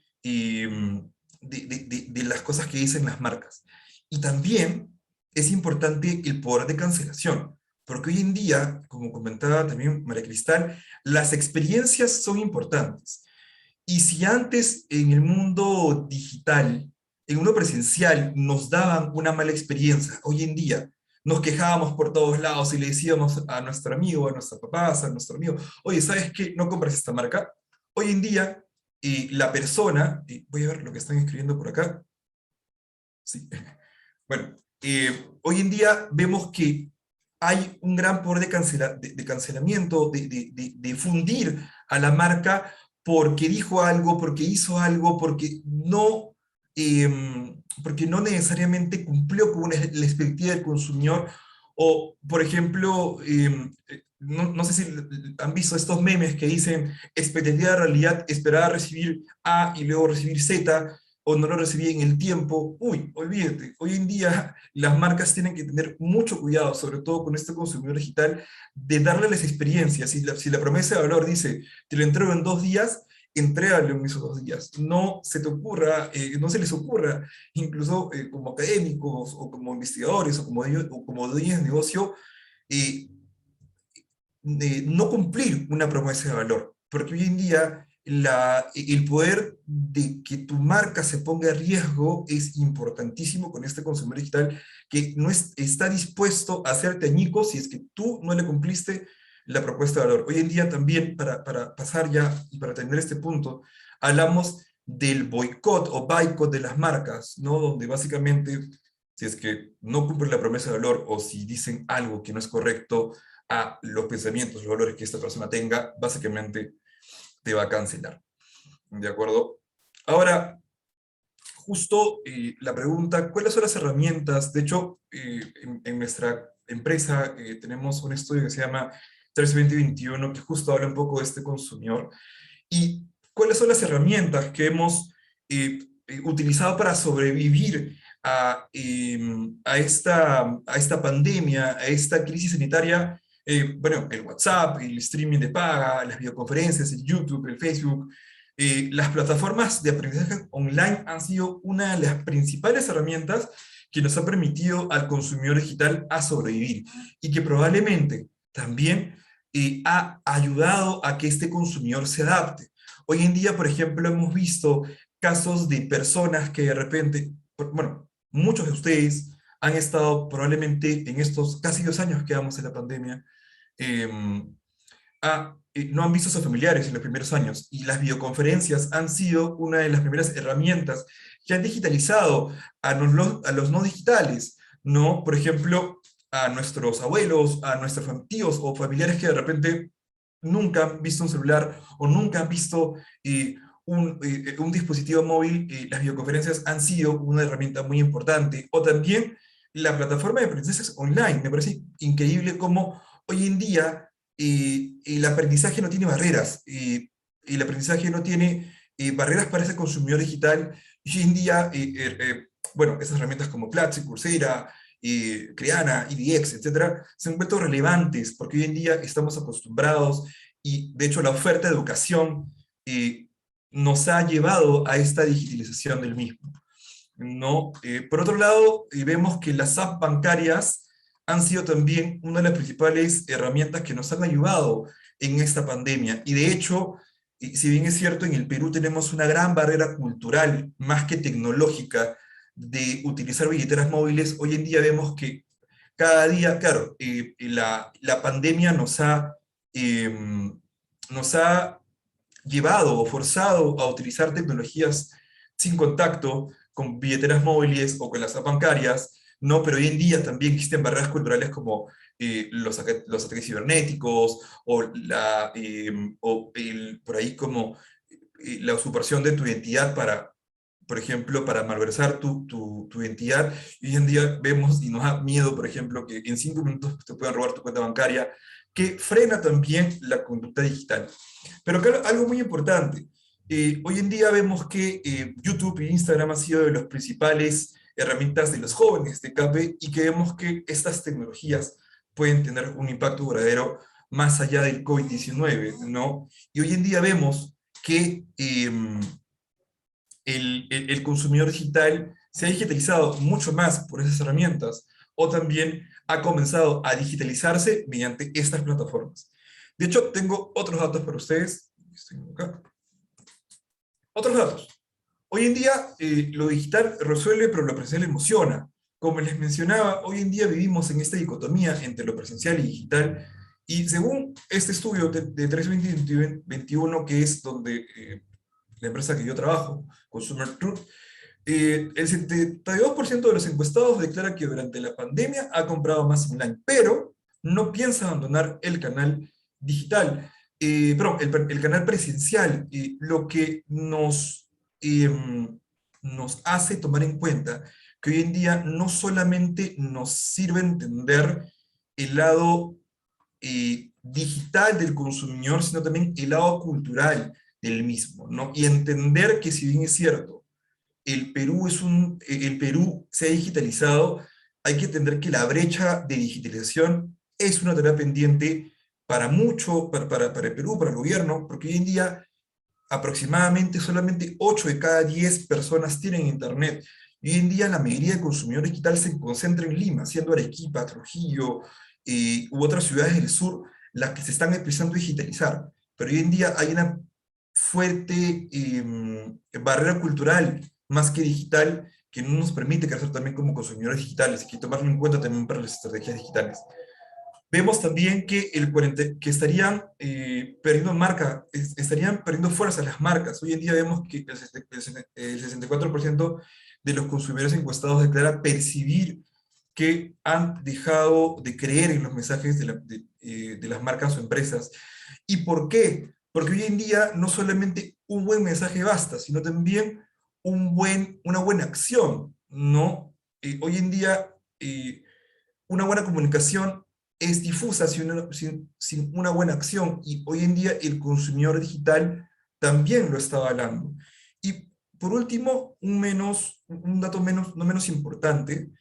las cosas que dicen las marcas. Y también es importante el poder de cancelación, porque hoy en día, como comentaba también María Cristal, las experiencias son importantes. Y si antes en el mundo digital, en el mundo presencial, nos daban una mala experiencia, hoy en día nos quejábamos por todos lados y le decíamos a nuestro amigo, a nuestros papás, a nuestro amigo, oye, ¿sabes qué? No compres esta marca. Hoy en día, la persona, voy a ver lo que están escribiendo por acá. Sí. Bueno, hoy en día vemos que hay un gran poder de cancelamiento, de fundir a la marca porque dijo algo, porque hizo algo, porque no necesariamente cumplió con la expectativa del consumidor, o por ejemplo, no sé si han visto estos memes que dicen expectativa de realidad, esperaba recibir A y luego recibir Z, o no lo recibí en el tiempo. Uy, olvídate, hoy en día las marcas tienen que tener mucho cuidado, sobre todo con este consumidor digital, de darle las experiencias. Si la promesa de valor dice, te lo entrego en 2 días, entrégalo en esos 2 días. No se te ocurra, no se les ocurra, incluso como académicos, o como investigadores, o como dueños de negocio, eh, no cumplir una promesa de valor, porque hoy en día el poder de que tu marca se ponga a riesgo es importantísimo con este consumidor digital que no está dispuesto a hacerte añicos si es que tú no le cumpliste la propuesta de valor. Hoy en día también, para pasar ya y para tener este punto, hablamos del boicot o boicot de las marcas, ¿no? Donde básicamente, si es que no cumplen la promesa de valor o si dicen algo que no es correcto a los pensamientos, los valores que esta persona tenga, básicamente te va a cancelar. ¿De acuerdo? Ahora, justo la pregunta, ¿cuáles son las herramientas? De hecho, en nuestra empresa tenemos un estudio que se llama 32021, que justo habla un poco de este consumidor. ¿Y cuáles son las herramientas que hemos utilizado para sobrevivir a esta pandemia, a esta crisis sanitaria? Bueno, el WhatsApp, el streaming de paga, las videoconferencias, el YouTube, el Facebook, las plataformas de aprendizaje online han sido una de las principales herramientas que nos ha permitido al consumidor digital a sobrevivir y que probablemente también ha ayudado a que este consumidor se adapte. Hoy en día, por ejemplo, hemos visto casos de personas que de repente, bueno, muchos de ustedes han estado probablemente en estos casi 2 años que llevamos en la pandemia, no han visto a sus familiares en los primeros años, y las videoconferencias han sido una de las primeras herramientas que han digitalizado a los no digitales, ¿no? Por ejemplo, a nuestros abuelos, a nuestros tíos o familiares que de repente nunca han visto un celular o nunca han visto un dispositivo móvil. Las videoconferencias han sido una herramienta muy importante. O también la plataforma de aprendizajes online. Me parece increíble cómo hoy en día el aprendizaje no tiene barreras. El aprendizaje no tiene barreras para ese consumidor digital. Y hoy en día, bueno, esas herramientas como Platzi, Coursera, Creana, EDX, etcétera, se han vuelto relevantes porque hoy en día estamos acostumbrados y de hecho la oferta de educación nos ha llevado a esta digitalización del mismo, ¿no? Por otro lado, vemos que las apps bancarias han sido también una de las principales herramientas que nos han ayudado en esta pandemia, y de hecho, si bien es cierto, en el Perú tenemos una gran barrera cultural, más que tecnológica, de utilizar billeteras móviles. Hoy en día vemos que cada día, claro, la pandemia nos ha llevado o forzado a utilizar tecnologías sin contacto, con billeteras móviles o con las apps bancarias, ¿no? Pero hoy en día también existen barreras culturales como los ataques cibernéticos, por ahí como la usurpación de tu identidad para, por ejemplo, para malversar tu identidad. Y hoy en día vemos y nos da miedo, por ejemplo, que en 5 minutos te puedan robar tu cuenta bancaria, que frena también la conducta digital. Pero claro, algo muy importante, hoy en día vemos que YouTube e Instagram han sido de las principales herramientas de los jóvenes de CAPE, y que vemos que estas tecnologías pueden tener un impacto verdadero más allá del COVID-19, ¿no? Y hoy en día vemos que el consumidor digital se ha digitalizado mucho más por esas herramientas, o también ha comenzado a digitalizarse mediante estas plataformas. De hecho, tengo otros datos para ustedes. Acá. Otros datos. Hoy en día, lo digital resuelve, pero lo presencial emociona. Como les mencionaba, hoy en día vivimos en esta dicotomía entre lo presencial y digital, y según este estudio de 32021, que es donde la empresa que yo trabajo, Consumer Truth, el 72% de los encuestados declara que durante la pandemia ha comprado más online, pero no piensa abandonar el canal digital, perdón, el canal presencial, lo que nos hace tomar en cuenta que hoy en día no solamente nos sirve entender el lado digital del consumidor, sino también el lado cultural del mismo, ¿no? Y entender que, si bien es cierto, el Perú se ha digitalizado, hay que entender que la brecha de digitalización es una tarea pendiente para el Perú, para el gobierno, porque hoy en día aproximadamente solamente 8 de cada 10 personas tienen internet. Y hoy en día la mayoría de consumidores digitales se concentra en Lima, siendo Arequipa, Trujillo u otras ciudades del sur las que se están empezando a digitalizar. Pero hoy en día hay una fuerte barrera cultural, más que digital, que no nos permite crecer también como consumidores digitales, y hay que tomarlo en cuenta también para las estrategias digitales. Vemos también que, que estarían perdiendo marca, estarían perdiendo fuerza las marcas. Hoy en día vemos que el 64% de los consumidores encuestados declara percibir que han dejado de creer en los mensajes de las marcas o empresas. ¿Y por qué? Porque hoy en día no solamente un buen mensaje basta, sino también una buena acción, ¿no? Hoy en día una buena comunicación es difusa sin una buena acción, y hoy en día el consumidor digital también lo está avalando. Y por último, un dato no menos importante,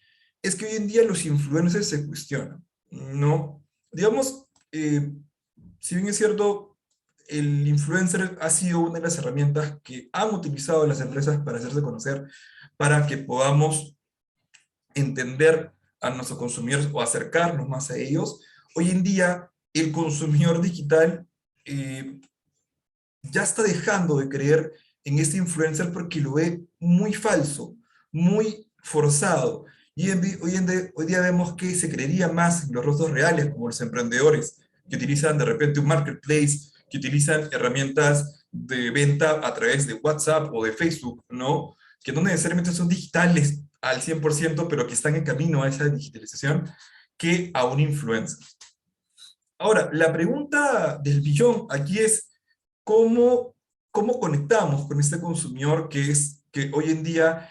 es que hoy en día los influencers se cuestionan, ¿no? Digamos, si bien es cierto, el influencer ha sido una de las herramientas que han utilizado las empresas para hacerse conocer, para que podamos entender a nuestros consumidores o acercarnos más a ellos. Hoy en día, el consumidor digital ya está dejando de creer en este influencer porque lo ve muy falso, muy forzado. Y hoy día vemos que se creería más en los rostros reales, como los emprendedores, que utilizan de repente un marketplace, que utilizan herramientas de venta a través de WhatsApp o de Facebook, ¿no? Que no necesariamente son digitales al 100%, pero que están en camino a esa digitalización, que a un influencer. Ahora, la pregunta del billón aquí es, ¿cómo conectamos con este consumidor que hoy en día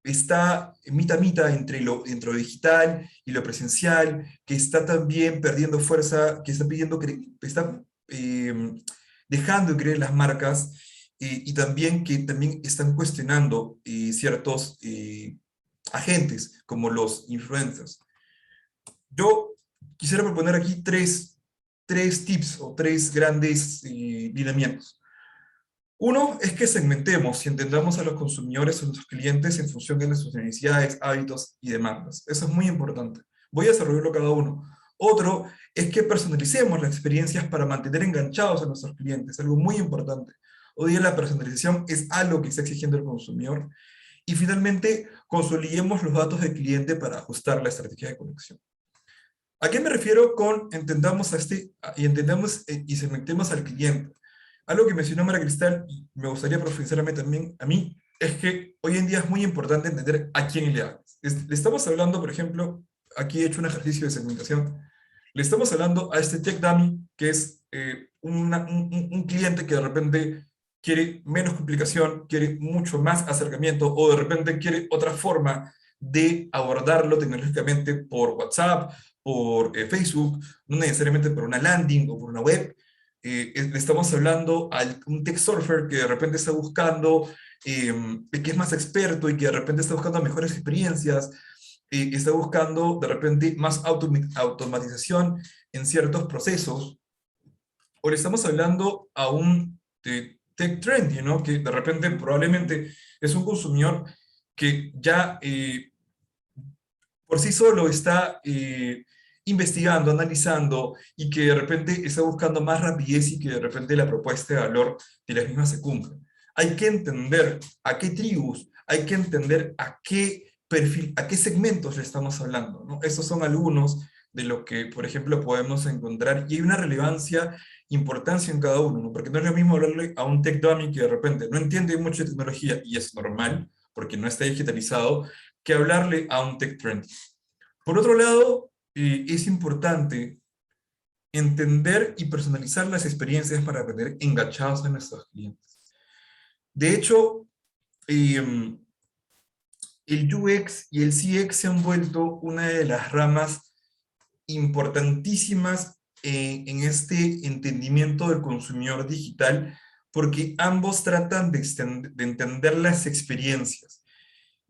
está mitad a mitad entre lo digital y lo presencial, que está también perdiendo fuerza, que está dejando de creer en las marcas, y también que también están cuestionando ciertos agentes como los influencers? Yo quisiera proponer aquí tres tips o tres grandes lineamientos. Uno es que segmentemos y entendamos a los consumidores o a nuestros clientes en función de sus necesidades, hábitos y demandas. Eso es muy importante. Voy a desarrollarlo cada uno. Otro es que personalicemos las experiencias para mantener enganchados a nuestros clientes, algo muy importante. Hoy día la personalización es algo que está exigiendo el consumidor. Y finalmente, consolidemos los datos del cliente para ajustar la estrategia de conexión. ¿A qué me refiero con entendamos y segmentemos al cliente? Algo que mencionó María Cristal, y me gustaría profundizarme también a mí, es que hoy en día es muy importante entender a quién le hablas. Le estamos hablando, por ejemplo, aquí he hecho un ejercicio de segmentación, le estamos hablando a este Tech Dummy, que es un cliente que de repente quiere menos complicación, quiere mucho más acercamiento, o de repente quiere otra forma de abordarlo tecnológicamente por WhatsApp, por Facebook, no necesariamente por una landing o por una web. Le estamos hablando a un tech surfer que de repente está buscando, que es más experto y que de repente está buscando mejores experiencias, está buscando de repente más automatización en ciertos procesos. O le estamos hablando a un tech trendy, ¿no? Que de repente probablemente es un consumidor que ya por sí solo está investigando, analizando, y que de repente está buscando más rapidez y que de repente la propuesta de valor de las mismas se cumpla. Hay que entender a qué tribus, hay que entender a qué perfil, a qué segmentos le estamos hablando, ¿no? Estos son algunos de lo que, por ejemplo, podemos encontrar, y hay una importancia en cada uno, ¿no? Porque no es lo mismo hablarle a un tech dummy que de repente no entiende mucho de tecnología, y es normal, porque no está digitalizado, que hablarle a un tech trend. Por otro lado, es importante entender y personalizar las experiencias para tener enganchados a nuestros clientes. De hecho, el UX y el CX se han vuelto una de las ramas importantísimas en este entendimiento del consumidor digital, porque ambos tratan de entender las experiencias.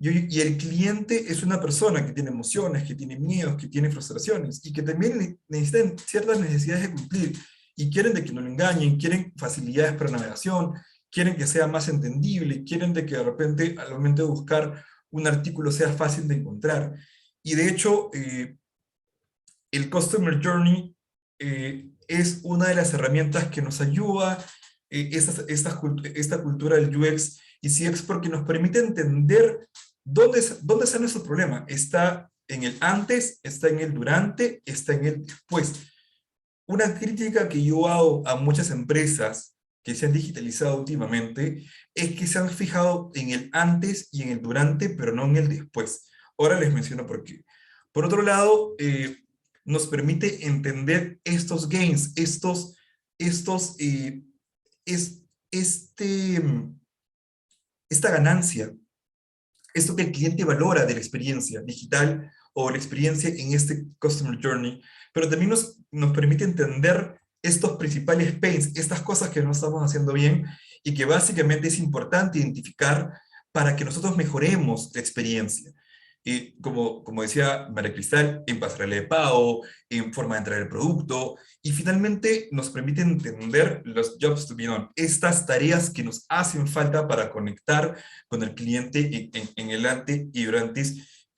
Y el cliente es una persona que tiene emociones, que tiene miedos, que tiene frustraciones, y que también necesitan ciertas necesidades de cumplir. y quieren de que no lo engañen, quieren facilidades para navegación, quieren que sea más entendible, quieren de que de repente al momento de buscar un artículo sea fácil de encontrar. Y de hecho, el Customer Journey es una de las herramientas que nos ayuda esta cultura del UX y CX porque nos permite entender dónde está nuestro problema. Está en el antes, está en el durante, está en el después. Una crítica que yo hago a muchas empresas que se han digitalizado últimamente es que se han fijado en el antes y en el durante, pero no en el después. Ahora les menciono por qué. Por otro lado, nos permite entender estos gains, esta ganancia, esto que el cliente valora de la experiencia digital o la experiencia en este Customer Journey, pero también nos permite entender estos principales pains, estas cosas que no estamos haciendo bien y que básicamente es importante identificar para que nosotros mejoremos la experiencia. Como decía María Cristal, en pasarela de pago, en forma de entrar el producto, y finalmente nos permite entender los jobs to be done, estas tareas que nos hacen falta para conectar con el cliente en el antes y durante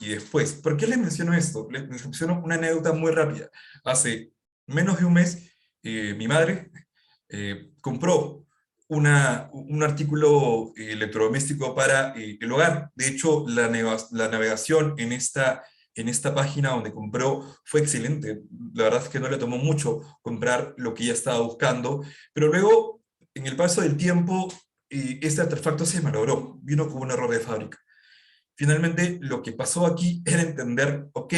y después. ¿Por qué les menciono esto? Les menciono una anécdota muy rápida. Hace menos de un mes, mi madre compró un artículo electrodoméstico para el hogar. De hecho, la navegación en esta página donde compró fue excelente. La verdad es que no le tomó mucho comprar lo que ella estaba buscando, pero luego, en el paso del tiempo, este artefacto se malogró, vino con un error de fábrica. Finalmente, lo que pasó aquí era entender, ok,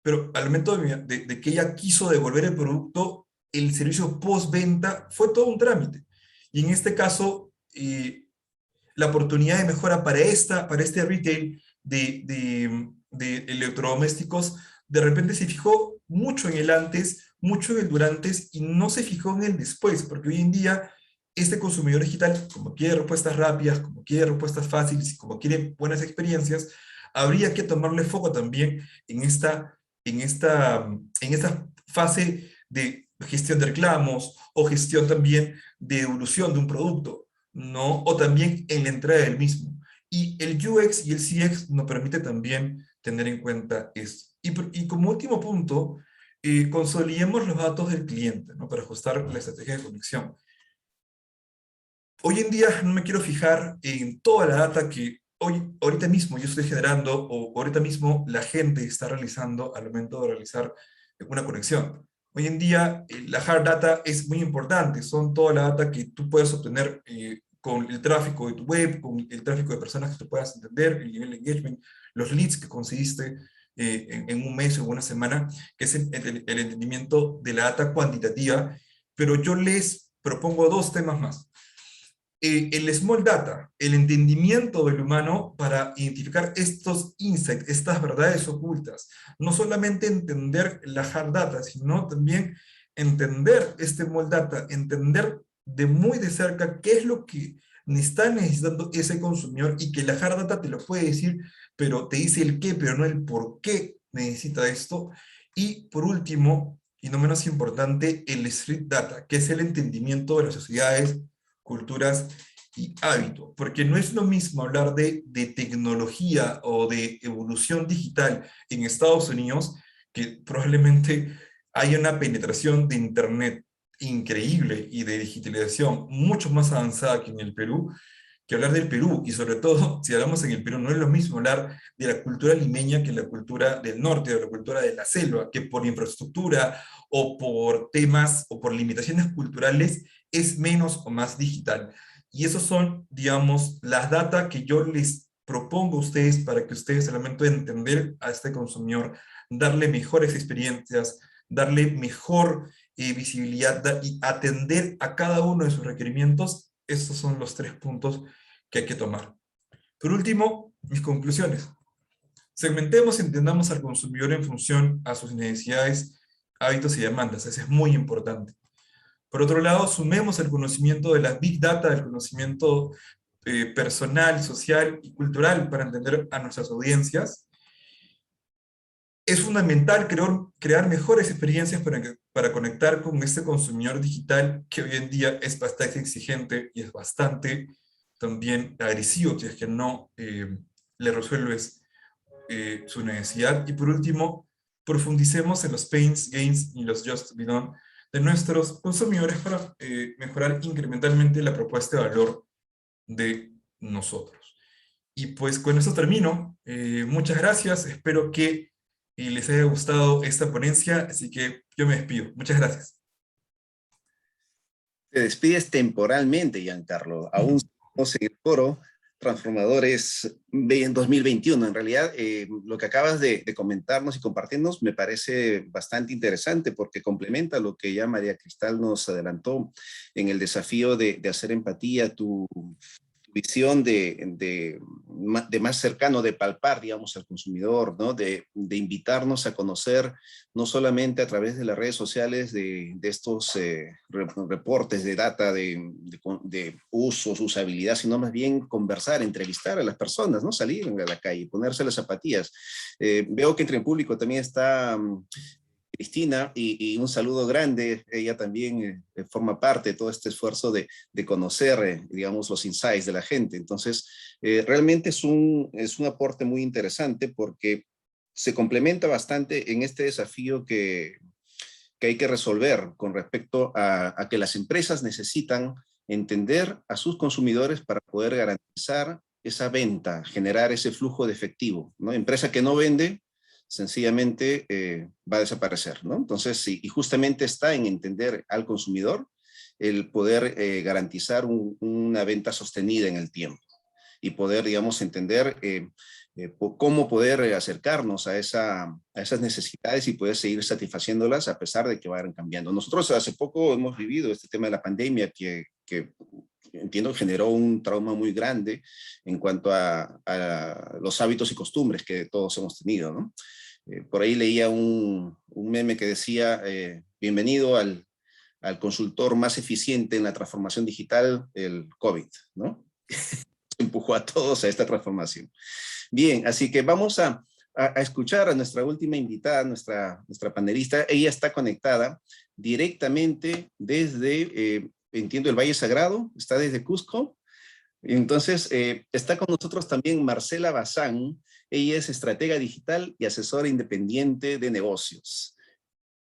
pero al momento de que ella quiso devolver el producto, el servicio postventa fue todo un trámite. Y en este caso, la oportunidad de mejora para este retail de electrodomésticos, de repente se fijó mucho en el antes, mucho en el durante, y no se fijó en el después, porque hoy en día este consumidor digital, como quiere respuestas rápidas, como quiere respuestas fáciles, y como quiere buenas experiencias, habría que tomarle foco también en esta fase de gestión de reclamos, o gestión también de evolución de un producto, ¿no? O también en la entrega del mismo. Y el UX y el CX nos permite también tener en cuenta esto. Y como último punto, consolidemos los datos del cliente, ¿no? Para ajustar la estrategia de conexión. Hoy en día no me quiero fijar en toda la data que ahorita mismo yo estoy generando o ahorita mismo la gente está realizando al momento de realizar una conexión. Hoy en día la hard data es muy importante, son toda la data que tú puedes obtener con el tráfico de tu web, con el tráfico de personas que tú puedas entender, el nivel de engagement, los leads que conseguiste en un mes o una semana, que es el entendimiento de la data cuantitativa, pero yo les propongo dos temas más. El small data, el entendimiento del humano para identificar estos insights, estas verdades ocultas. No solamente entender la hard data, sino también entender este small data, entender de muy de cerca qué es lo que está necesitando ese consumidor y que la hard data te lo puede decir, pero te dice el qué, pero no el por qué necesita esto. Y por último, y no menos importante, el street data, que es el entendimiento de las sociedades, culturas y hábitos, porque no es lo mismo hablar de tecnología o de evolución digital en Estados Unidos, que probablemente haya una penetración de Internet increíble y de digitalización mucho más avanzada que en el Perú, que hablar del Perú, y sobre todo, si hablamos en el Perú, no es lo mismo hablar de la cultura limeña que la cultura del norte, o la cultura de la selva, que por infraestructura, o por temas, o por limitaciones culturales, es menos o más digital. Y esos son, digamos, las data que yo les propongo a ustedes para que ustedes, al momento de entender a este consumidor, darle mejores experiencias, darle mejor visibilidad y atender a cada uno de sus requerimientos. Estos son los 3 puntos que hay que tomar. Por último, mis conclusiones. Segmentemos y entendamos al consumidor en función a sus necesidades, hábitos y demandas. Eso es muy importante. Por otro lado, sumemos el conocimiento de las Big Data, el conocimiento personal, social y cultural para entender a nuestras audiencias. es fundamental crear mejores experiencias para conectar con este consumidor digital que hoy en día es bastante exigente y es bastante también agresivo si es que no le resuelves su necesidad. Y por último, profundicemos en los pains, gains y los just beyond de nuestros consumidores para mejorar incrementalmente la propuesta de valor de nosotros. Y pues con eso termino. Muchas gracias, espero que les haya gustado esta ponencia, así que yo me despido. Muchas gracias. Te despides temporalmente, Giancarlo. Aún seguimos en el foro Transformadores en 2021. En realidad, lo que acabas de comentarnos y compartirnos me parece bastante interesante porque complementa lo que ya María Cristal nos adelantó en el desafío de hacer empatía, tu visión de más cercano, de palpar, digamos, al consumidor, ¿no? De invitarnos a conocer, no solamente a través de las redes sociales, de estos reportes de data de usos, usabilidad, sino más bien conversar, entrevistar a las personas, ¿no? Salir a la calle, ponerse las zapatillas. Veo que entre el público también está Cristina, y un saludo grande. Ella también forma parte de todo este esfuerzo de conocer, digamos, los insights de la gente. Entonces, realmente es un aporte muy interesante porque se complementa bastante en este desafío que hay que resolver con respecto a que las empresas necesitan entender a sus consumidores para poder garantizar esa venta, generar ese flujo de efectivo, ¿no? Empresa que no vende, sencillamente va a desaparecer, ¿no? Entonces, sí, y justamente está en entender al consumidor el poder garantizar una venta sostenida en el tiempo y poder, digamos, entender cómo poder acercarnos a esas necesidades y poder seguir satisfaciéndolas a pesar de que vayan cambiando. Nosotros hace poco hemos vivido este tema de la pandemia que entiendo que generó un trauma muy grande en cuanto a los hábitos y costumbres que todos hemos tenido, ¿no? Por ahí leía un meme que decía, bienvenido al consultor más eficiente en la transformación digital, el COVID, ¿no? Empujó a todos a esta transformación. Bien, así que vamos a escuchar a nuestra última invitada, nuestra panelista. Ella está conectada directamente desde, entiendo, el Valle Sagrado, está desde Cusco. Entonces, está con nosotros también Marcela Bazán. Ella es estratega digital y asesora independiente de negocios.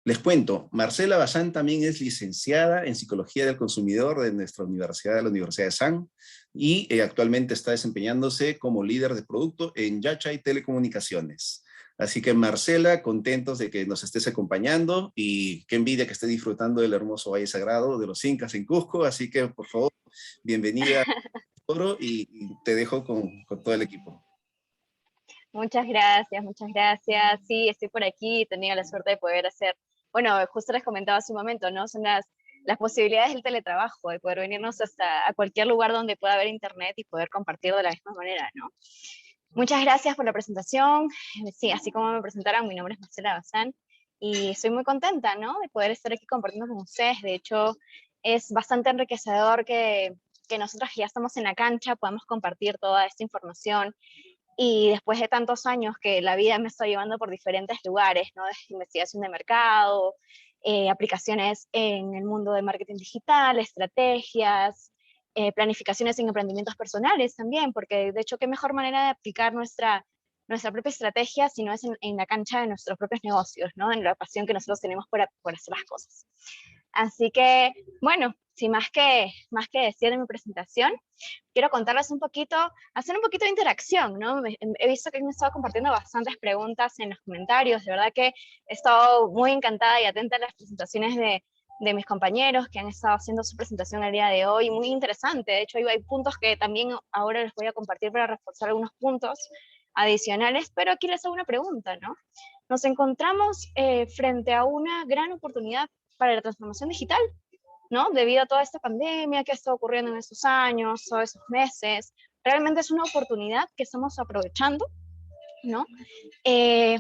Les cuento, Marcela Bazán también es licenciada en Psicología del Consumidor de nuestra universidad, de la Universidad de San, y actualmente está desempeñándose como líder de producto en Yachay Telecomunicaciones. Así que Marcela, contentos de que nos estés acompañando y qué envidia que esté disfrutando del hermoso Valle Sagrado de los Incas en Cusco. Así que, por favor, bienvenida al foro y te dejo con todo el equipo. Muchas gracias, muchas gracias. Sí, estoy por aquí, he tenido la suerte de poder hacer, bueno, justo les comentaba hace un momento, ¿no? Son las posibilidades del teletrabajo, de poder venirnos hasta a cualquier lugar donde pueda haber internet y poder compartir de la misma manera, ¿no? Muchas gracias por la presentación. Sí, así como me presentaron, mi nombre es Marcela Bazán y estoy muy contenta, ¿no? De poder estar aquí compartiendo con ustedes. De hecho, es bastante enriquecedor que nosotros ya estamos en la cancha, podamos compartir toda esta información. Y después de tantos años que la vida me está llevando por diferentes lugares, ¿no? Desde investigación de mercado, aplicaciones en el mundo de marketing digital, estrategias, planificaciones en emprendimientos personales también, porque de hecho qué mejor manera de aplicar nuestra propia estrategia si no es en la cancha de nuestros propios negocios, ¿no? En la pasión que nosotros tenemos por hacer las cosas. Así que, bueno, sin más que decir en mi presentación, quiero contarles un poquito, hacer un poquito de interacción, ¿no? He visto que han estado compartiendo bastantes preguntas en los comentarios, de verdad que he estado muy encantada y atenta a las presentaciones de mis compañeros que han estado haciendo su presentación el día de hoy, muy interesante. De hecho, hay puntos que también ahora les voy a compartir para reforzar algunos puntos adicionales, pero aquí les hago una pregunta, ¿no? Nos encontramos frente a una gran oportunidad para la transformación digital, ¿no? Debido a toda esta pandemia que ha estado ocurriendo en estos años, todos esos meses, realmente es una oportunidad que estamos aprovechando, ¿no?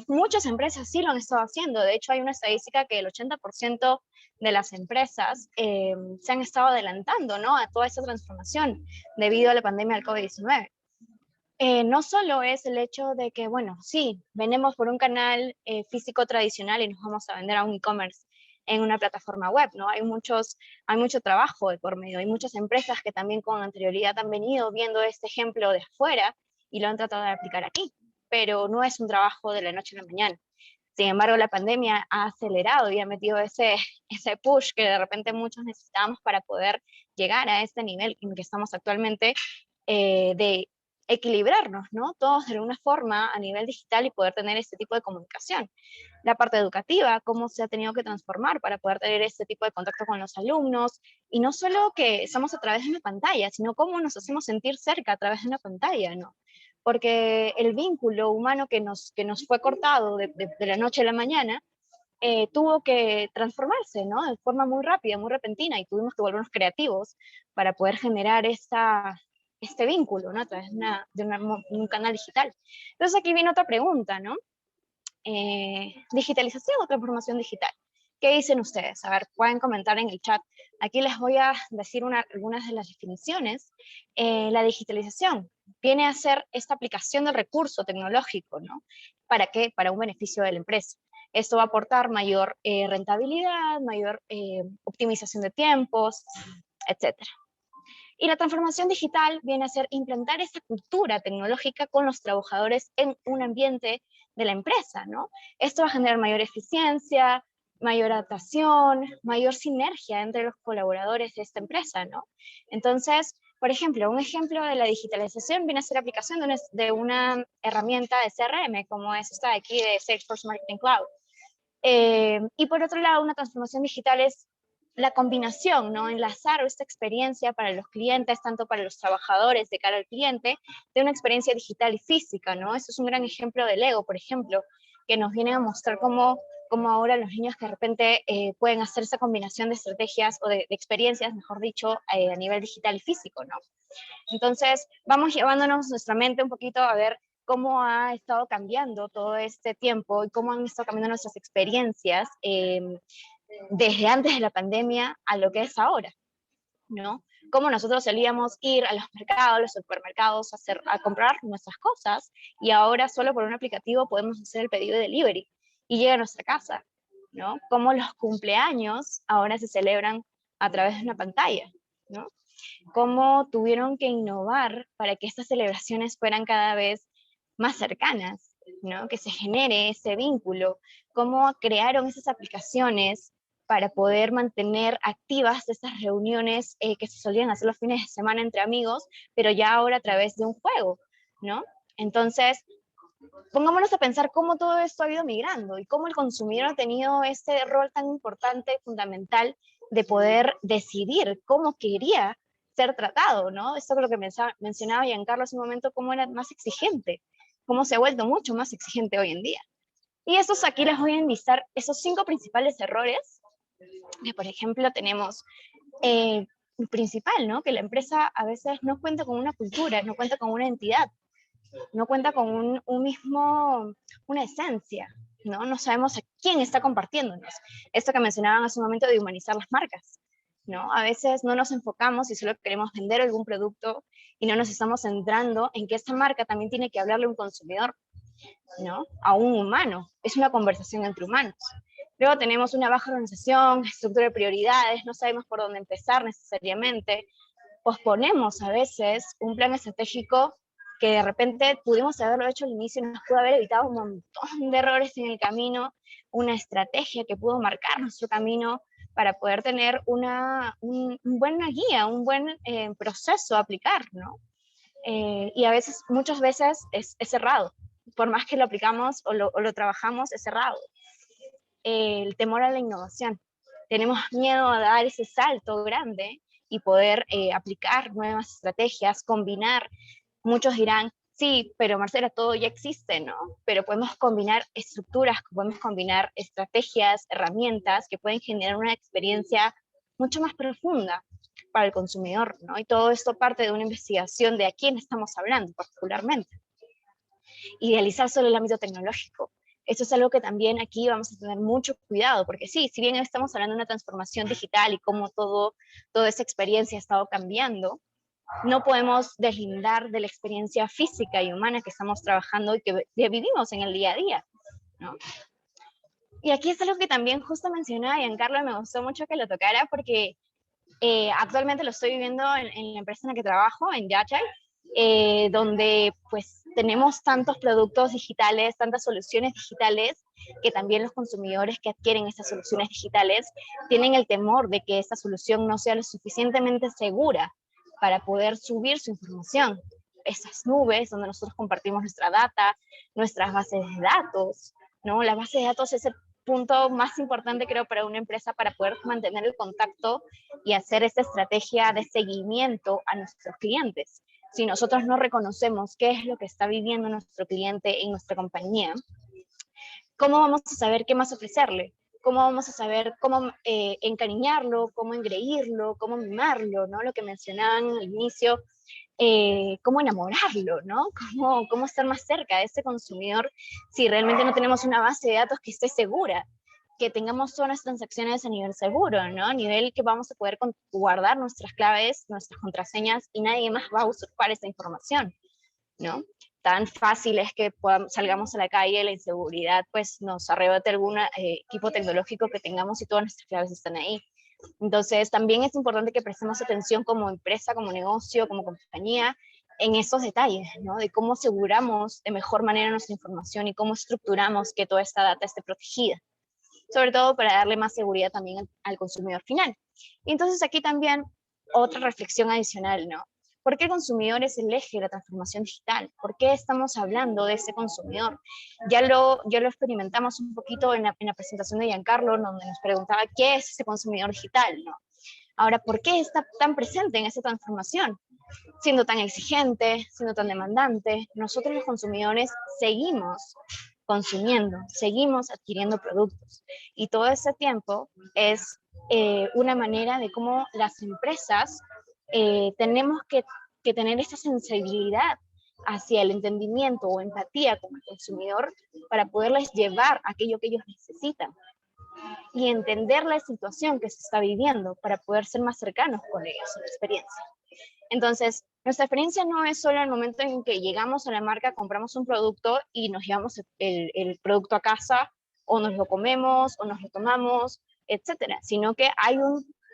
Muchas empresas sí lo han estado haciendo. De hecho, hay una estadística que el 80% de las empresas se han estado adelantando, ¿no? A toda esta transformación debido a la pandemia del COVID-19. No solo es el hecho de que, bueno, sí, vendemos por un canal físico tradicional y nos vamos a vender a un e-commerce en una plataforma web, ¿no? Hay mucho trabajo de por medio, hay muchas empresas que también con anterioridad han venido viendo este ejemplo de afuera y lo han tratado de aplicar aquí, pero no es un trabajo de la noche a la mañana. Sin embargo, la pandemia ha acelerado y ha metido ese push que de repente muchos necesitábamos para poder llegar a este nivel en que estamos actualmente, de equilibrarnos, ¿no? Todos de alguna forma a nivel digital y poder tener este tipo de comunicación. La parte educativa, cómo se ha tenido que transformar para poder tener este tipo de contacto con los alumnos, y no solo que estamos a través de una pantalla, sino cómo nos hacemos sentir cerca a través de una pantalla, ¿no? Porque el vínculo humano que nos fue cortado de la noche a la mañana, tuvo que transformarse, ¿no? De forma muy rápida, muy repentina, y tuvimos que volvernos creativos para poder generar este vínculo, ¿no? A través de un canal digital. Entonces aquí viene otra pregunta, ¿no? Digitalización o transformación digital. ¿Qué dicen ustedes? A ver, pueden comentar en el chat. Aquí les voy a decir algunas de las definiciones. La digitalización viene a ser esta aplicación del recurso tecnológico, ¿no? ¿Para qué? Para un beneficio de la empresa. Esto va a aportar mayor rentabilidad, mayor optimización de tiempos, etcétera. Y la transformación digital viene a ser implantar esa cultura tecnológica con los trabajadores en un ambiente de la empresa, ¿no? Esto va a generar mayor eficiencia, mayor adaptación, mayor sinergia entre los colaboradores de esta empresa, ¿no? Entonces, por ejemplo, un ejemplo de la digitalización viene a ser la aplicación de una herramienta de CRM, como es esta de aquí de Salesforce Marketing Cloud. Y por otro lado, una transformación digital es la combinación, ¿no? Enlazar esta experiencia para los clientes, tanto para los trabajadores de cara al cliente, de una experiencia digital y física, ¿no? Eso es un gran ejemplo de Lego, por ejemplo, que nos viene a mostrar cómo ahora los niños que de repente pueden hacer esa combinación de estrategias o de experiencias, mejor dicho, a nivel digital y físico, ¿no? Entonces, vamos llevándonos nuestra mente un poquito a ver cómo ha estado cambiando todo este tiempo y cómo han estado cambiando nuestras experiencias desde antes de la pandemia a lo que es ahora, ¿no? Cómo nosotros solíamos ir a los mercados, a los supermercados, a comprar nuestras cosas, y ahora solo por un aplicativo podemos hacer el pedido de delivery y llega a nuestra casa, ¿no? Cómo los cumpleaños ahora se celebran a través de una pantalla, ¿no? Cómo tuvieron que innovar para que estas celebraciones fueran cada vez más cercanas, ¿no? Que se genere ese vínculo, cómo crearon esas aplicaciones para poder mantener activas estas reuniones que se solían hacer los fines de semana entre amigos, pero ya ahora a través de un juego, ¿no? Entonces, pongámonos a pensar cómo todo esto ha ido migrando y cómo el consumidor ha tenido este rol tan importante, fundamental, de poder decidir cómo quería ser tratado, ¿no? Esto es lo que mencionaba Giancarlo hace un momento, cómo era más exigente, cómo se ha vuelto mucho más exigente hoy en día. Y estos aquí les voy a enlistar esos 5 principales errores, que por ejemplo tenemos el principal, ¿no? Que la empresa a veces no cuenta con una cultura, no cuenta con una entidad, no cuenta con una esencia, ¿no? No sabemos a quién está compartiéndonos. Esto que mencionaban hace un momento de humanizar las marcas, ¿no? A veces no nos enfocamos y solo queremos vender algún producto y no nos estamos centrando en que esta marca también tiene que hablarle a un consumidor, ¿no? A un humano. Es una conversación entre humanos. Luego tenemos una baja organización, estructura de prioridades, no sabemos por dónde empezar necesariamente. Posponemos a veces un plan estratégico que de repente pudimos haberlo hecho al inicio y nos pudo haber evitado un montón de errores en el camino, una estrategia que pudo marcar nuestro camino para poder tener una buena guía, un buen proceso a aplicar, ¿no? Y a veces, muchas veces es cerrado, por más que lo aplicamos o lo trabajamos, es cerrado. El temor a la innovación. Tenemos miedo a dar ese salto grande y poder aplicar nuevas estrategias, combinar. Muchos dirán, sí, pero Marcela, todo ya existe, ¿no? Pero podemos combinar estructuras, podemos combinar estrategias, herramientas que pueden generar una experiencia mucho más profunda para el consumidor, ¿no? Y todo esto parte de una investigación de a quién estamos hablando particularmente. Idealizar solo el ámbito tecnológico. Esto es algo que también aquí vamos a tener mucho cuidado, porque sí, si bien estamos hablando de una transformación digital y cómo toda esa experiencia ha estado cambiando, no podemos deslindar de la experiencia física y humana que estamos trabajando y que vivimos en el día a día, ¿no? Y aquí es algo que también justo mencionaba Giancarlo, me gustó mucho que lo tocara porque actualmente lo estoy viviendo en la empresa en la que trabajo, en Yachay, donde pues tenemos tantos productos digitales, tantas soluciones digitales, que también los consumidores que adquieren estas soluciones digitales tienen el temor de que esta solución no sea lo suficientemente segura para poder subir su información. Esas nubes donde nosotros compartimos nuestra data, nuestras bases de datos, ¿no? La base de datos es el punto más importante, creo, para una empresa para poder mantener el contacto y hacer esta estrategia de seguimiento a nuestros clientes. Si nosotros no reconocemos qué es lo que está viviendo nuestro cliente en nuestra compañía, ¿cómo vamos a saber qué más ofrecerle? ¿Cómo vamos a saber cómo encariñarlo, cómo engreírlo, cómo mimarlo, ¿no? Lo que mencionaban al inicio, cómo enamorarlo, ¿no? Cómo estar más cerca de ese consumidor si realmente no tenemos una base de datos que esté segura, que tengamos todas las transacciones a nivel seguro, ¿no? A nivel que vamos a poder guardar nuestras claves, nuestras contraseñas y nadie más va a usurpar esa información, ¿no? Tan fácil es que salgamos a la calle, la inseguridad pues nos arrebate algún equipo tecnológico que tengamos y todas nuestras claves están ahí. Entonces también es importante que prestemos atención como empresa, como negocio, como compañía, en esos detalles, ¿no? De cómo aseguramos de mejor manera nuestra información y cómo estructuramos que toda esta data esté protegida, sobre todo para darle más seguridad también al consumidor final. Y entonces aquí también otra reflexión adicional, ¿no? ¿Por qué el consumidor es el eje de la transformación digital? ¿Por qué estamos hablando de ese consumidor? Ya lo experimentamos un poquito en la presentación de Giancarlo, donde nos preguntaba qué es ese consumidor digital, ¿no? Ahora, ¿por qué está tan presente en esa transformación? Siendo tan exigente, siendo tan demandante, nosotros los consumidores seguimos consumiendo, seguimos adquiriendo productos. Y todo ese tiempo es una manera de cómo las empresas tenemos que tener esta sensibilidad hacia el entendimiento o empatía con el consumidor para poderles llevar aquello que ellos necesitan y entender la situación que se está viviendo para poder ser más cercanos con ellos en la experiencia. Entonces, nuestra experiencia no es solo el momento en que llegamos a la marca, compramos un producto y nos llevamos el producto a casa, o nos lo comemos, o nos lo tomamos, etcétera, sino que hay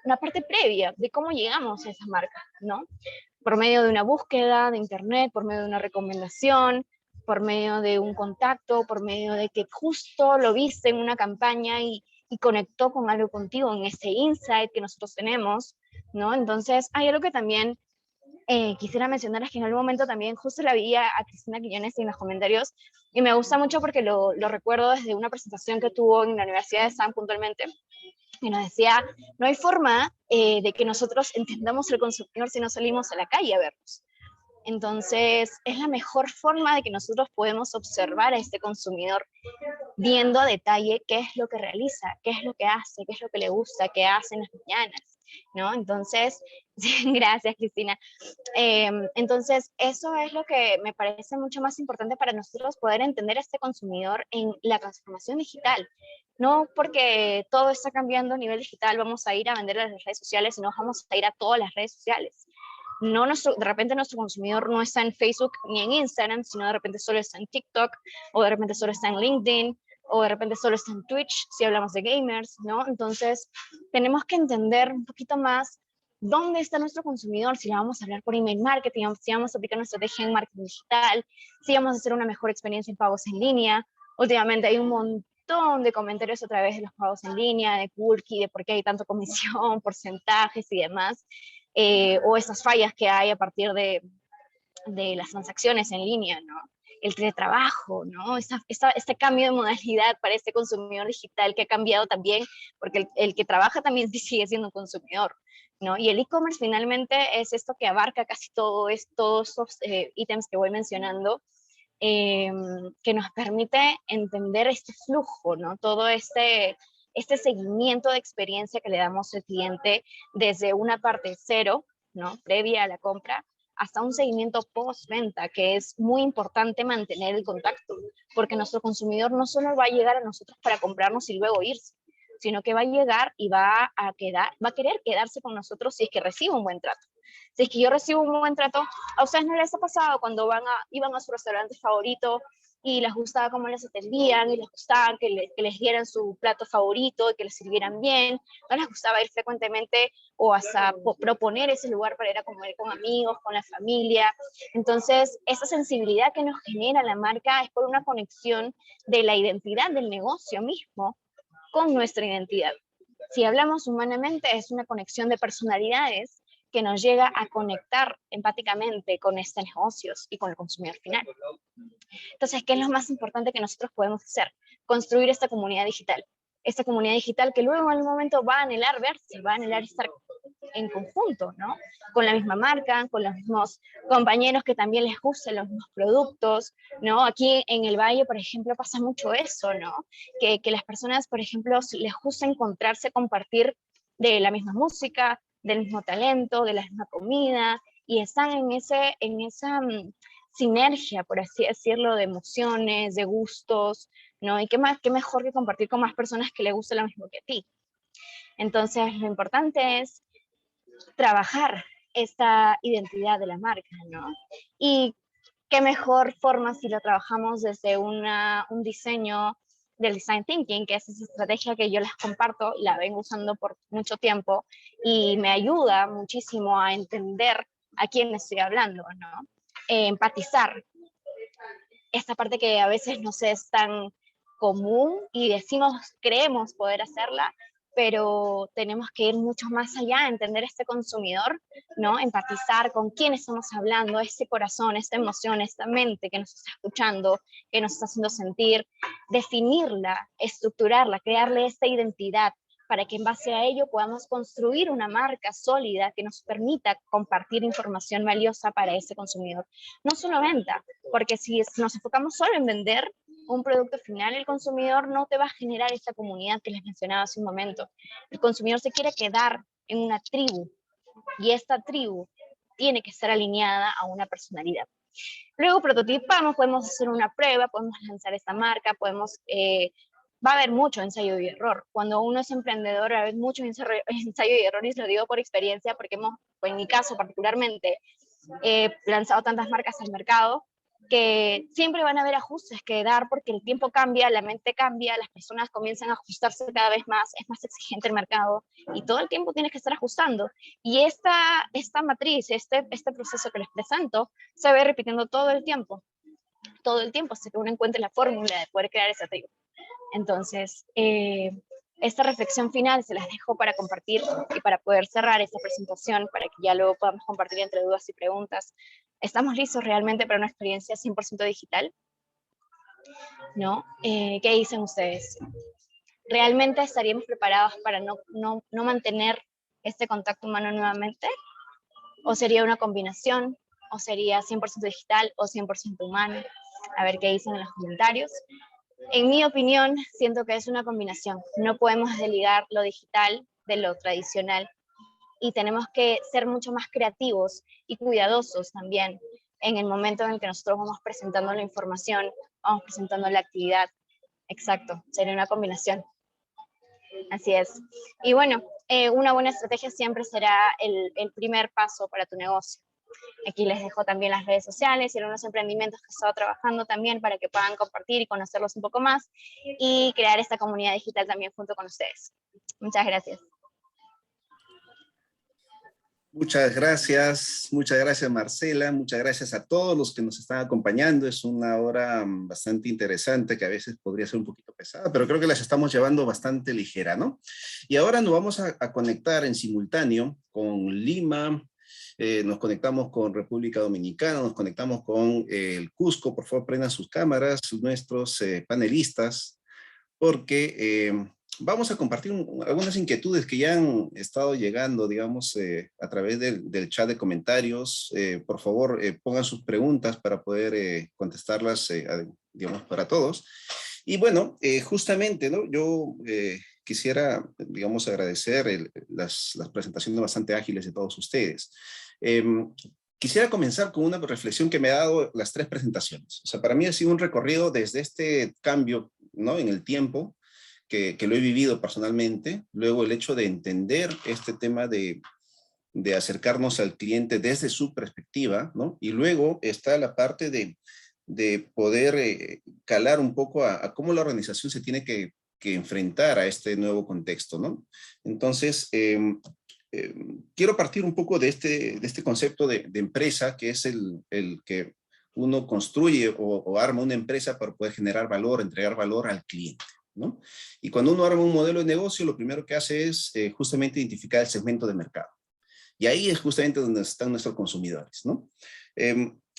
una parte previa de cómo llegamos a esa marca, ¿no? Por medio de una búsqueda de internet, por medio de una recomendación, por medio de un contacto, por medio de que justo lo viste en una campaña y conectó con algo contigo en ese insight que nosotros tenemos, ¿no? Entonces, hay algo que también quisiera mencionar, es que en algún momento también justo la vi a Cristina Quiñones en los comentarios y me gusta mucho porque lo recuerdo desde una presentación que tuvo en la Universidad de San puntualmente, y nos decía, no hay forma de que nosotros entendamos el consumidor si no salimos a la calle a verlos. Entonces, es la mejor forma de que nosotros podemos observar a este consumidor viendo a detalle qué es lo que realiza, qué es lo que hace, qué es lo que le gusta, qué hace en las mañanas, ¿no? Entonces, gracias, Cristina. Entonces, eso es lo que me parece mucho más importante para nosotros poder entender a este consumidor en la transformación digital. No porque todo está cambiando a nivel digital, vamos a ir a vender a las redes sociales, sino vamos a ir a todas las redes sociales. No de repente nuestro consumidor no está en Facebook ni en Instagram, sino de repente solo está en TikTok, o de repente solo está en LinkedIn, o de repente solo está en Twitch, si hablamos de gamers, ¿no? Entonces, tenemos que entender un poquito más dónde está nuestro consumidor, si le vamos a hablar por email marketing, si vamos a aplicar una estrategia en marketing digital, si vamos a hacer una mejor experiencia en pagos en línea. Últimamente hay un montón de comentarios a través de los pagos en línea, de Kulki, de por qué hay tanto comisión, porcentajes y demás, o esas fallas que hay a partir de las transacciones en línea, ¿no? El teletrabajo, ¿no? Este cambio de modalidad para este consumidor digital que ha cambiado también, porque el que trabaja también sigue siendo un consumidor, ¿no? Y el e-commerce finalmente es esto que abarca casi todos estos ítems que voy mencionando, que nos permite entender este flujo, ¿no? Todo este seguimiento de experiencia que le damos al cliente desde una parte cero, ¿no? Previa a la compra, hasta un seguimiento post-venta, que es muy importante mantener el contacto, porque nuestro consumidor no solo va a llegar a nosotros para comprarnos y luego irse, sino que va a llegar y va a querer quedarse con nosotros si es que recibe un buen trato. Si es que yo recibo un buen trato, ¿a ustedes no les ha pasado cuando iban a su restaurante favorito y les gustaba cómo les atendían, y les gustaba que les dieran su plato favorito y que les sirvieran bien? ¿No les gustaba ir frecuentemente o hasta proponer ese lugar para ir a comer con amigos, con la familia? Entonces, esa sensibilidad que nos genera la marca es por una conexión de la identidad del negocio mismo con nuestra identidad. Si hablamos humanamente, es una conexión de personalidades que nos llega a conectar empáticamente con estos negocios y con el consumidor final. Entonces, ¿qué es lo más importante que nosotros podemos hacer? Construir esta comunidad digital. Esta comunidad digital que luego en algún momento va a anhelar verse, va a anhelar estar en conjunto, ¿no? Con la misma marca, con los mismos compañeros que también les gusten los mismos productos, ¿no? Aquí en el Valle, por ejemplo, pasa mucho eso, ¿no? Que las personas, por ejemplo, les gusta encontrarse, compartir de la misma música, del mismo talento, de la misma comida, y están en esa sinergia, por así decirlo, de emociones, de gustos, ¿no? Y qué mejor que compartir con más personas que les guste lo mismo que a ti. Entonces, lo importante es trabajar esta identidad de la marca, ¿no? Y qué mejor forma si lo trabajamos desde un diseño del design thinking, que es esa estrategia que yo les comparto, la vengo usando por mucho tiempo y me ayuda muchísimo a entender a quién estoy hablando, ¿no? Empatizar. Esta parte que a veces no es tan común y creemos poder hacerla, pero tenemos que ir mucho más allá, entender este consumidor, ¿no? Empatizar con quién estamos hablando, ese corazón, esta emoción, esta mente que nos está escuchando, que nos está haciendo sentir, definirla, estructurarla, crearle esta identidad para que en base a ello podamos construir una marca sólida que nos permita compartir información valiosa para ese consumidor. No solo venta, porque si nos enfocamos solo en vender un producto final, el consumidor no te va a generar esta comunidad que les mencionaba hace un momento. El consumidor se quiere quedar en una tribu y esta tribu tiene que estar alineada a una personalidad. Luego prototipamos, podemos hacer una prueba, podemos lanzar esta marca, va a haber mucho ensayo y error. Cuando uno es emprendedor, va a haber mucho ensayo y error, y lo digo por experiencia, porque en mi caso particularmente, he lanzado tantas marcas al mercado, que siempre van a haber ajustes que dar porque el tiempo cambia, la mente cambia, las personas comienzan a ajustarse cada vez más, es más exigente el mercado y todo el tiempo tienes que estar ajustando. Y esta matriz, este proceso que les presento, se ve repitiendo todo el tiempo hasta que uno encuentre la fórmula de poder crear esa tribu. Entonces, esta reflexión final se las dejo para compartir y para poder cerrar esta presentación, para que ya luego podamos compartir entre dudas y preguntas. ¿Estamos listos realmente para una experiencia 100% digital? ¿No? ¿Qué dicen ustedes? ¿Realmente estaríamos preparados para no mantener este contacto humano nuevamente? ¿O sería una combinación? ¿O sería 100% digital o 100% humano? A ver qué dicen en los comentarios. En mi opinión, siento que es una combinación. No podemos desligar lo digital de lo tradicional y tenemos que ser mucho más creativos y cuidadosos también en el momento en el que nosotros vamos presentando la información, vamos presentando la actividad. Exacto, sería una combinación. Así es. Y bueno, una buena estrategia siempre será el primer paso para tu negocio. Aquí les dejo también las redes sociales y algunos emprendimientos que he estado trabajando también para que puedan compartir y conocerlos un poco más y crear esta comunidad digital también junto con ustedes. Muchas gracias. Muchas gracias Marcela, muchas gracias a todos los que nos están acompañando. Es una hora bastante interesante que a veces podría ser un poquito pesada, pero creo que las estamos llevando bastante ligera, ¿no? Y ahora nos vamos a conectar en simultáneo con Lima, nos conectamos con República Dominicana, nos conectamos con el Cusco. Por favor, prendan sus cámaras, nuestros panelistas, porque vamos a compartir algunas inquietudes que ya han estado llegando, digamos, a través del chat de comentarios. Por favor, pongan sus preguntas para poder contestarlas, digamos, para todos. Y bueno, justamente, ¿no? Yo quisiera, digamos, agradecer las presentaciones bastante ágiles de todos ustedes. Quisiera comenzar con una reflexión que me ha dado las tres presentaciones. O sea, para mí ha sido un recorrido desde este cambio, ¿no? En el tiempo, que lo he vivido personalmente. Luego el hecho de entender este tema de de acercarnos al cliente desde su perspectiva, ¿no? Y luego está la parte de poder calar un poco a cómo la organización se tiene que enfrentar a este nuevo contexto, ¿no? Entonces, quiero partir un poco de este concepto de empresa, que es el que uno construye o arma una empresa para poder generar valor, entregar valor al cliente, ¿no? Y cuando uno arma un modelo de negocio, lo primero que hace es justamente identificar el segmento de mercado. Y ahí es justamente donde están nuestros consumidores, ¿no?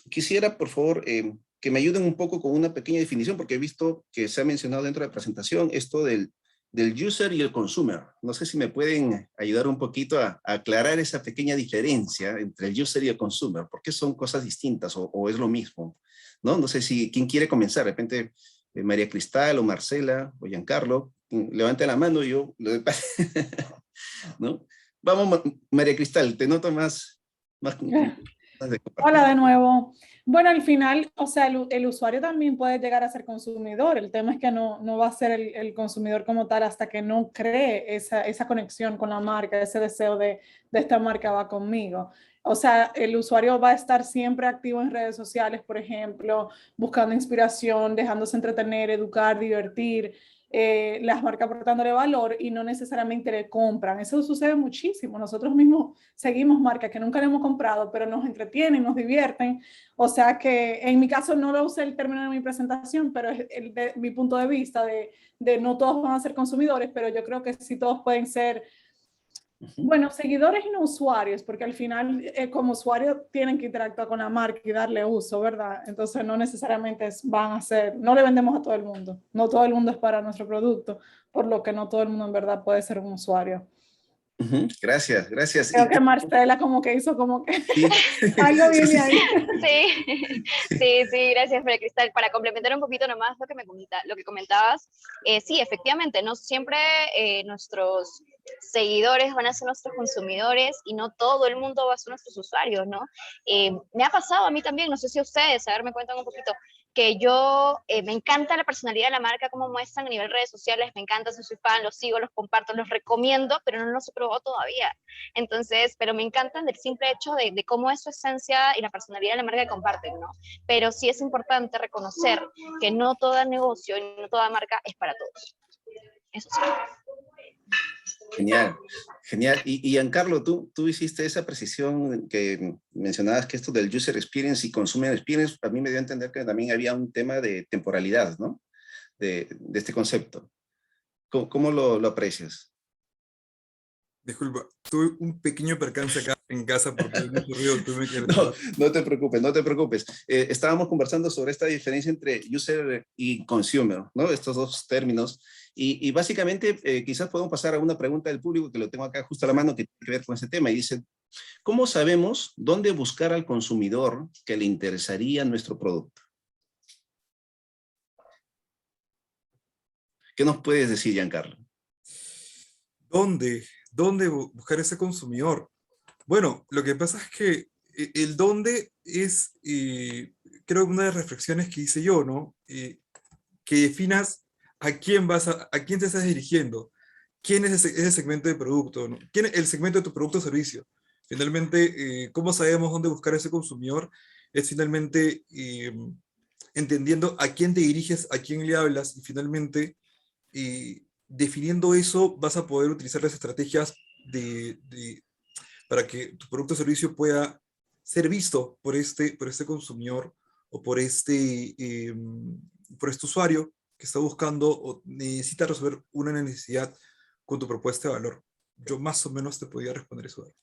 Quisiera, por favor, que me ayuden un poco con una pequeña definición, porque he visto que se ha mencionado dentro de la presentación esto del user y el consumer. No sé si me pueden ayudar un poquito a aclarar esa pequeña diferencia entre el user y el consumer. ¿Por qué son cosas distintas o es lo mismo? ¿No? No sé si quién quiere comenzar. De repente, María Cristal o Marcela o Giancarlo. Levante la mano y yo... ¿no? Vamos, María Cristal, te noto más Hola de nuevo. Bueno, al final, o sea, el usuario también puede llegar a ser consumidor. El tema es que no va a ser el consumidor como tal hasta que no cree esa conexión con la marca, ese deseo de esta marca va conmigo. O sea, el usuario va a estar siempre activo en redes sociales, por ejemplo, buscando inspiración, dejándose entretener, educar, divertir, las marcas aportándole valor y no necesariamente le compran. Eso sucede muchísimo. Nosotros mismos seguimos marcas que nunca le hemos comprado, pero nos entretienen, nos divierten. O sea que en mi caso no lo usé el término en mi presentación, pero es mi punto de vista de no todos van a ser consumidores, pero yo creo que sí todos pueden ser, bueno, seguidores y no usuarios, porque al final como usuarios tienen que interactuar con la marca y darle uso, ¿verdad? Entonces no necesariamente van a ser, no le vendemos a todo el mundo, no todo el mundo es para nuestro producto, por lo que no todo el mundo en verdad puede ser un usuario. Gracias, gracias. Creo que Marcela como que hizo como que Sí. algo viene Sí, ahí. Sí, gracias, María Cristal. Para complementar un poquito nomás lo que comentabas, sí, efectivamente, no siempre nuestros seguidores van a ser nuestros consumidores y no todo el mundo va a ser nuestros usuarios, ¿no? Me ha pasado a mí también, no sé si a ustedes, a ver, me cuentan un poquito, que yo, me encanta la personalidad de la marca, cómo muestran a nivel redes sociales, me encanta, soy fan, los sigo, los comparto, los recomiendo, pero no los he probado todavía. Entonces, pero me encantan del simple hecho de cómo es su esencia y la personalidad de la marca que comparten, ¿no? Pero sí es importante reconocer que no todo negocio y no toda marca es para todos. Eso sí. Genial, genial. Y Giancarlo, tú hiciste esa precisión que mencionabas que esto del user experience y consumer experience, a mí me dio a entender que también había un tema de temporalidad, ¿no? De este concepto. ¿Cómo lo aprecias? Disculpa, tuve un pequeño percance acá en casa porque hay mucho ruido, tuve que No, no te preocupes, no te preocupes. Estábamos conversando sobre esta diferencia entre user y consumer, ¿no? Estos dos términos. Y básicamente, quizás podemos pasar a una pregunta del público que lo tengo acá justo a la mano que tiene que ver con ese tema. Y dice, ¿cómo sabemos dónde buscar al consumidor que le interesaría nuestro producto? ¿Qué nos puedes decir, Giancarlo? ¿Dónde buscar ese consumidor? Bueno, lo que pasa es que el dónde es, creo que una de las reflexiones que hice yo, ¿no? Que definas a quién a quién te estás dirigiendo, quién es ese segmento de producto, ¿no? ¿Quién es el segmento de tu producto o servicio? Finalmente, ¿cómo sabemos dónde buscar ese consumidor? Es finalmente entendiendo a quién te diriges, a quién le hablas, y finalmente definiendo eso vas a poder utilizar las estrategias para que tu producto o servicio pueda ser visto por este consumidor o por este usuario que está buscando o necesita resolver una necesidad con tu propuesta de valor. Yo más o menos te podría responder eso.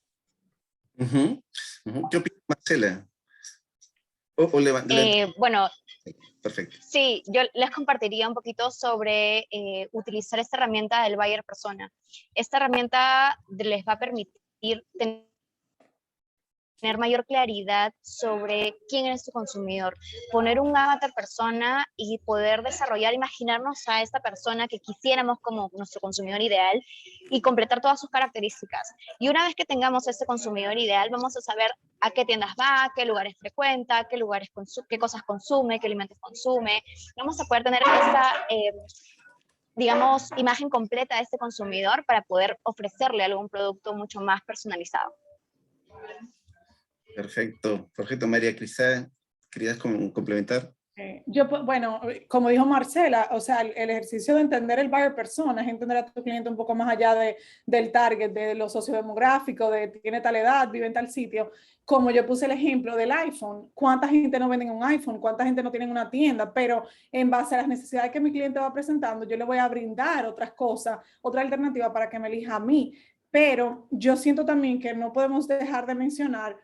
¿Qué opinas, Marcela? Bueno, perfecto. sí, yo les compartiría un poquito sobre utilizar esta herramienta del buyer persona. Esta herramienta les va a permitir tener mayor claridad sobre quién es tu consumidor, poner un avatar persona y poder desarrollar, imaginarnos a esta persona que quisiéramos como nuestro consumidor ideal y completar todas sus características. Y una vez que tengamos este consumidor ideal, vamos a saber a qué tiendas va, qué lugares frecuenta, qué cosas consume, qué alimentos consume. Vamos a poder tener esta digamos, imagen completa de este consumidor para poder ofrecerle algún producto mucho más personalizado. Perfecto, perfecto, María Cristal. ¿Querías complementar? Bueno, como dijo Marcela, o sea, el ejercicio de entender el buyer persona es entender a tu cliente un poco más allá del target, de lo sociodemográfico, de tiene tal edad, vive en tal sitio. Como yo puse el ejemplo del iPhone, ¿cuánta gente no vende un iPhone? ¿Cuánta gente no tiene una tienda? Pero en base a las necesidades que mi cliente va presentando, yo le voy a brindar otras cosas, otra alternativa para que me elija a mí. Pero yo siento también que no podemos dejar de mencionar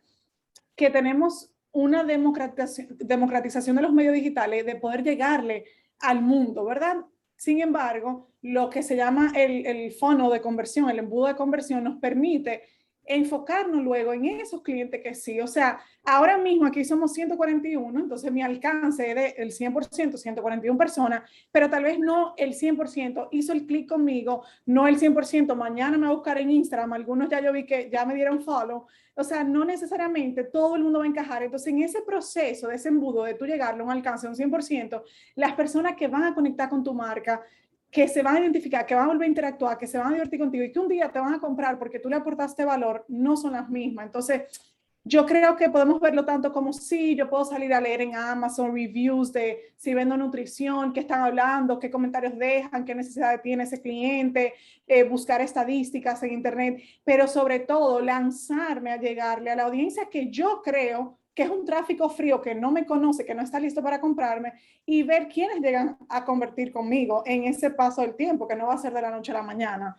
que tenemos una democratización de los medios digitales, de poder llegarle al mundo, ¿verdad? Sin embargo, lo que se llama el funnel de conversión, el embudo de conversión, nos permite enfocarnos luego en esos clientes que sí. O sea, ahora mismo aquí somos 141, entonces mi alcance es del 100%, 141 personas, pero tal vez no el 100% hizo el clic conmigo, no el 100%, mañana me va a buscar en Instagram, algunos ya yo vi que ya me dieron follow. O sea, no necesariamente todo el mundo va a encajar. Entonces, en ese proceso de ese embudo de tú llegarle a un alcance de un 100%, las personas que van a conectar con tu marca, que se van a identificar, que van a volver a interactuar, que se van a divertir contigo y que un día te van a comprar porque tú le aportaste valor, no son las mismas. Entonces, yo creo que podemos verlo tanto como sí, yo puedo salir a leer en Amazon reviews de si vendo nutrición, qué están hablando, qué comentarios dejan, qué necesidad tiene ese cliente, buscar estadísticas en internet, pero sobre todo lanzarme a llegarle a la audiencia que yo creo que es un tráfico frío, que no me conoce, que no está listo para comprarme, y ver quiénes llegan a convertir conmigo en ese paso del tiempo, que no va a ser de la noche a la mañana.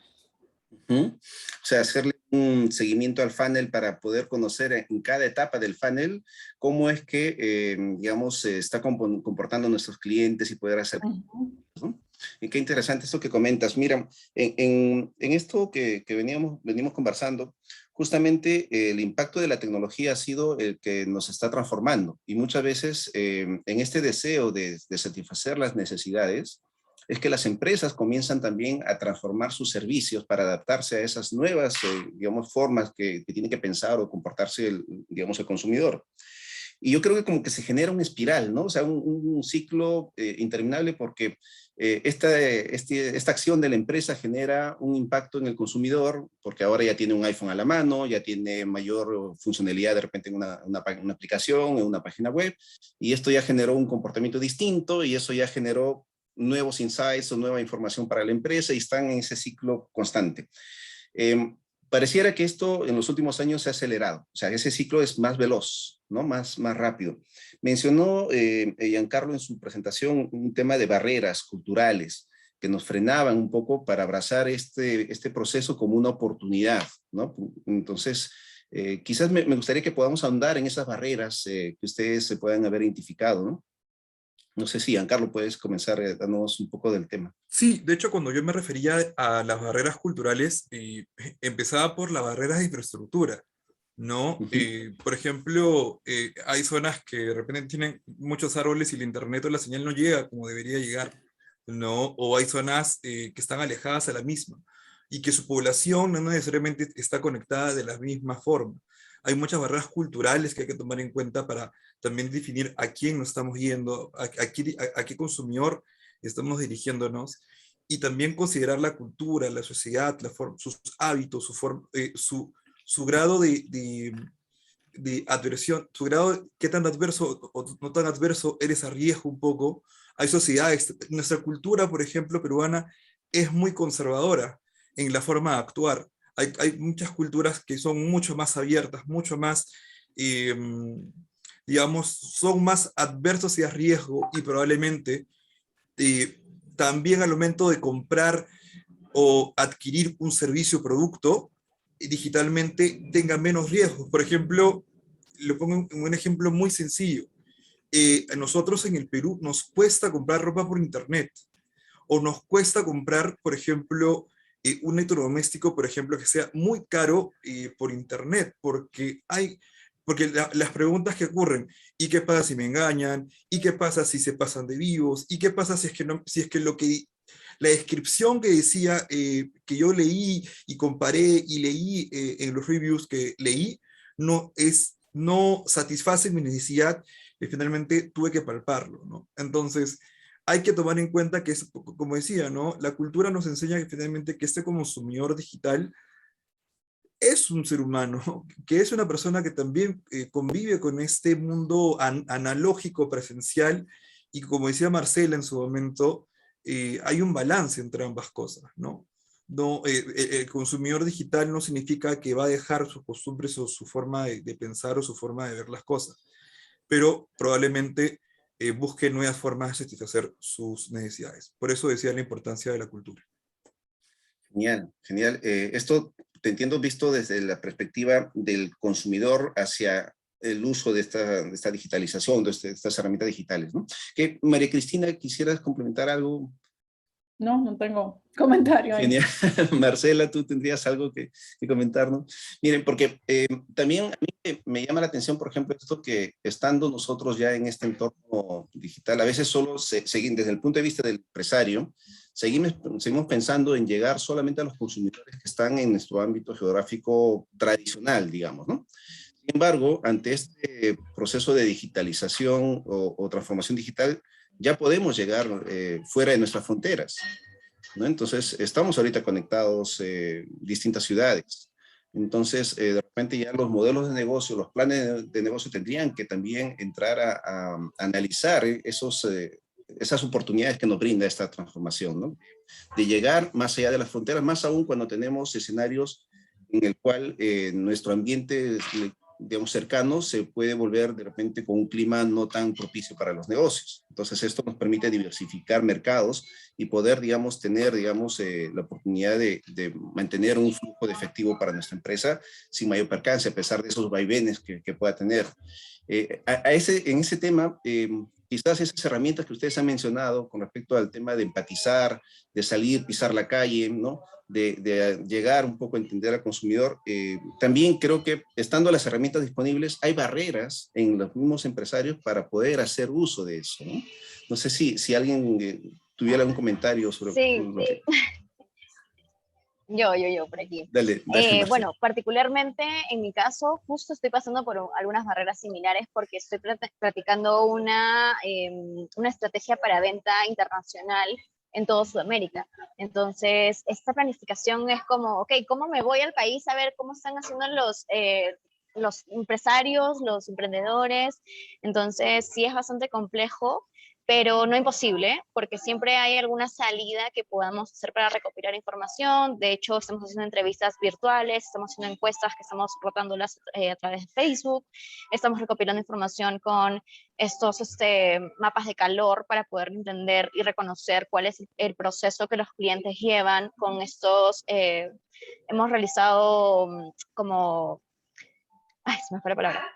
O sea, hacerle un seguimiento al funnel para poder conocer en cada etapa del funnel cómo es que, digamos, se está comportando nuestros clientes y poder hacer... ¿no? Y qué interesante esto que comentas. Mira, en esto que venimos conversando, justamente el impacto de la tecnología ha sido el que nos está transformando. Y muchas veces en este deseo de satisfacer las necesidades, es que las empresas comienzan también a transformar sus servicios para adaptarse a esas nuevas, digamos, formas que tiene que pensar o comportarse, digamos, el consumidor. Y yo creo que como que se genera una espiral, ¿no? O sea, un ciclo interminable porque esta acción de la empresa genera un impacto en el consumidor porque ahora ya tiene un iPhone a la mano, ya tiene mayor funcionalidad de repente en una aplicación, en una página web, y esto ya generó un comportamiento distinto y eso ya generó nuevos insights o nueva información para la empresa y están en ese ciclo constante. Pareciera que esto en los últimos años se ha acelerado, o sea, ese ciclo es más veloz, ¿no? Más rápido. Mencionó Giancarlo en su presentación un tema de barreras culturales que nos frenaban un poco para abrazar este proceso como una oportunidad, ¿no? Entonces, quizás me gustaría que podamos ahondar en esas barreras que ustedes se puedan haber identificado, ¿no? No sé si, Giancarlo, puedes comenzar dándonos un poco del tema. Sí, de hecho, cuando yo me refería a las barreras culturales, empezaba por las barreras de infraestructura, ¿no? Por ejemplo, hay zonas que de repente tienen muchos árboles y el internet o la señal no llega como debería llegar, ¿no? O hay zonas que están alejadas a la misma y que su población no necesariamente está conectada de la misma forma. Hay muchas barreras culturales que hay que tomar en cuenta para también definir a quién nos estamos yendo, a qué consumidor estamos dirigiéndonos, y también considerar la cultura, la sociedad, sus hábitos, su grado de adversión, su grado, qué tan adverso o no tan adverso eres a riesgo un poco. Hay sociedades, nuestra cultura, por ejemplo, peruana, es muy conservadora en la forma de actuar. Hay muchas culturas que son mucho más abiertas, mucho más, digamos, son más adversos y a riesgo, y probablemente también al momento de comprar o adquirir un servicio o producto digitalmente tenga menos riesgos. Por ejemplo, lo pongo en un ejemplo muy sencillo. A nosotros en el Perú nos cuesta comprar ropa por internet, o nos cuesta comprar, por ejemplo, un electrodoméstico, por ejemplo, que sea muy caro por internet, porque las preguntas que ocurren: ¿y qué pasa si me engañan? ¿Y qué pasa si se pasan de vivos? ¿Y qué pasa si es que, no, si es que la descripción que decía, que yo leí y comparé y leí en los reviews que leí, no satisface mi necesidad, y finalmente tuve que palparlo, ¿no? Entonces, hay que tomar en cuenta que, como decía, ¿no? La cultura nos enseña que finalmente que este consumidor digital es es un ser humano, que es una persona que también convive con este mundo analógico, presencial, y como decía Marcela en su momento, hay un balance entre ambas cosas, ¿no? No, el consumidor digital no significa que va a dejar sus costumbres o su forma de pensar o su forma de ver las cosas, pero probablemente busque nuevas formas de satisfacer sus necesidades. Por eso decía la importancia de la cultura. Genial, genial. Esto te entiendo visto desde la perspectiva del consumidor hacia el uso de esta digitalización, de estas herramientas digitales, ¿no? Que, María Cristina, ¿quisieras complementar algo? No, no tengo comentario ahí. Genial. Marcela, ¿tú tendrías algo que comentarnos? Miren, porque también a mí me llama la atención, por ejemplo, esto que estando nosotros ya en este entorno digital, a veces solo seguimos, desde el punto de vista del empresario, seguimos pensando en llegar solamente a los consumidores que están en nuestro ámbito geográfico tradicional, digamos, ¿no? Sin embargo, ante este proceso de digitalización o transformación digital, ya podemos llegar fuera de nuestras fronteras, ¿no? Entonces, estamos ahorita conectados distintas ciudades. Entonces, de repente ya los modelos de negocio, los planes de negocio tendrían que también entrar a analizar esas oportunidades que nos brinda esta transformación, ¿no? De llegar más allá de las fronteras, más aún cuando tenemos escenarios en el cual nuestro ambiente, digamos, cercano se puede volver de repente con un clima no tan propicio para los negocios. Entonces esto nos permite diversificar mercados y poder, digamos, tener, digamos, la oportunidad de mantener un flujo de efectivo para nuestra empresa sin mayor percance, a pesar de esos vaivenes que pueda tener. En ese tema, quizás esas herramientas que ustedes han mencionado con respecto al tema de empatizar, de salir, pisar la calle, ¿no? De llegar un poco a entender al consumidor, también creo que estando las herramientas disponibles, hay barreras en los mismos empresarios para poder hacer uso de eso, ¿no? No sé si alguien tuviera algún comentario sobre Sí, lo que... yo, por aquí. Dale, Marcela. Bueno, particularmente en mi caso, justo estoy pasando por algunas barreras similares porque estoy practicando una estrategia para venta internacional en toda Sudamérica. Entonces, esta planificación es como, ok, ¿cómo me voy al país a ver cómo están haciendo los empresarios, los emprendedores? Entonces, sí es bastante complejo, pero no imposible, porque siempre hay alguna salida que podamos hacer para recopilar información. De hecho, estamos haciendo entrevistas virtuales, estamos haciendo encuestas que estamos rotándolas a través de Facebook, estamos recopilando información con estos mapas de calor para poder entender y reconocer cuál es el proceso que los clientes llevan con estos. Hemos realizado como se me fue la palabra,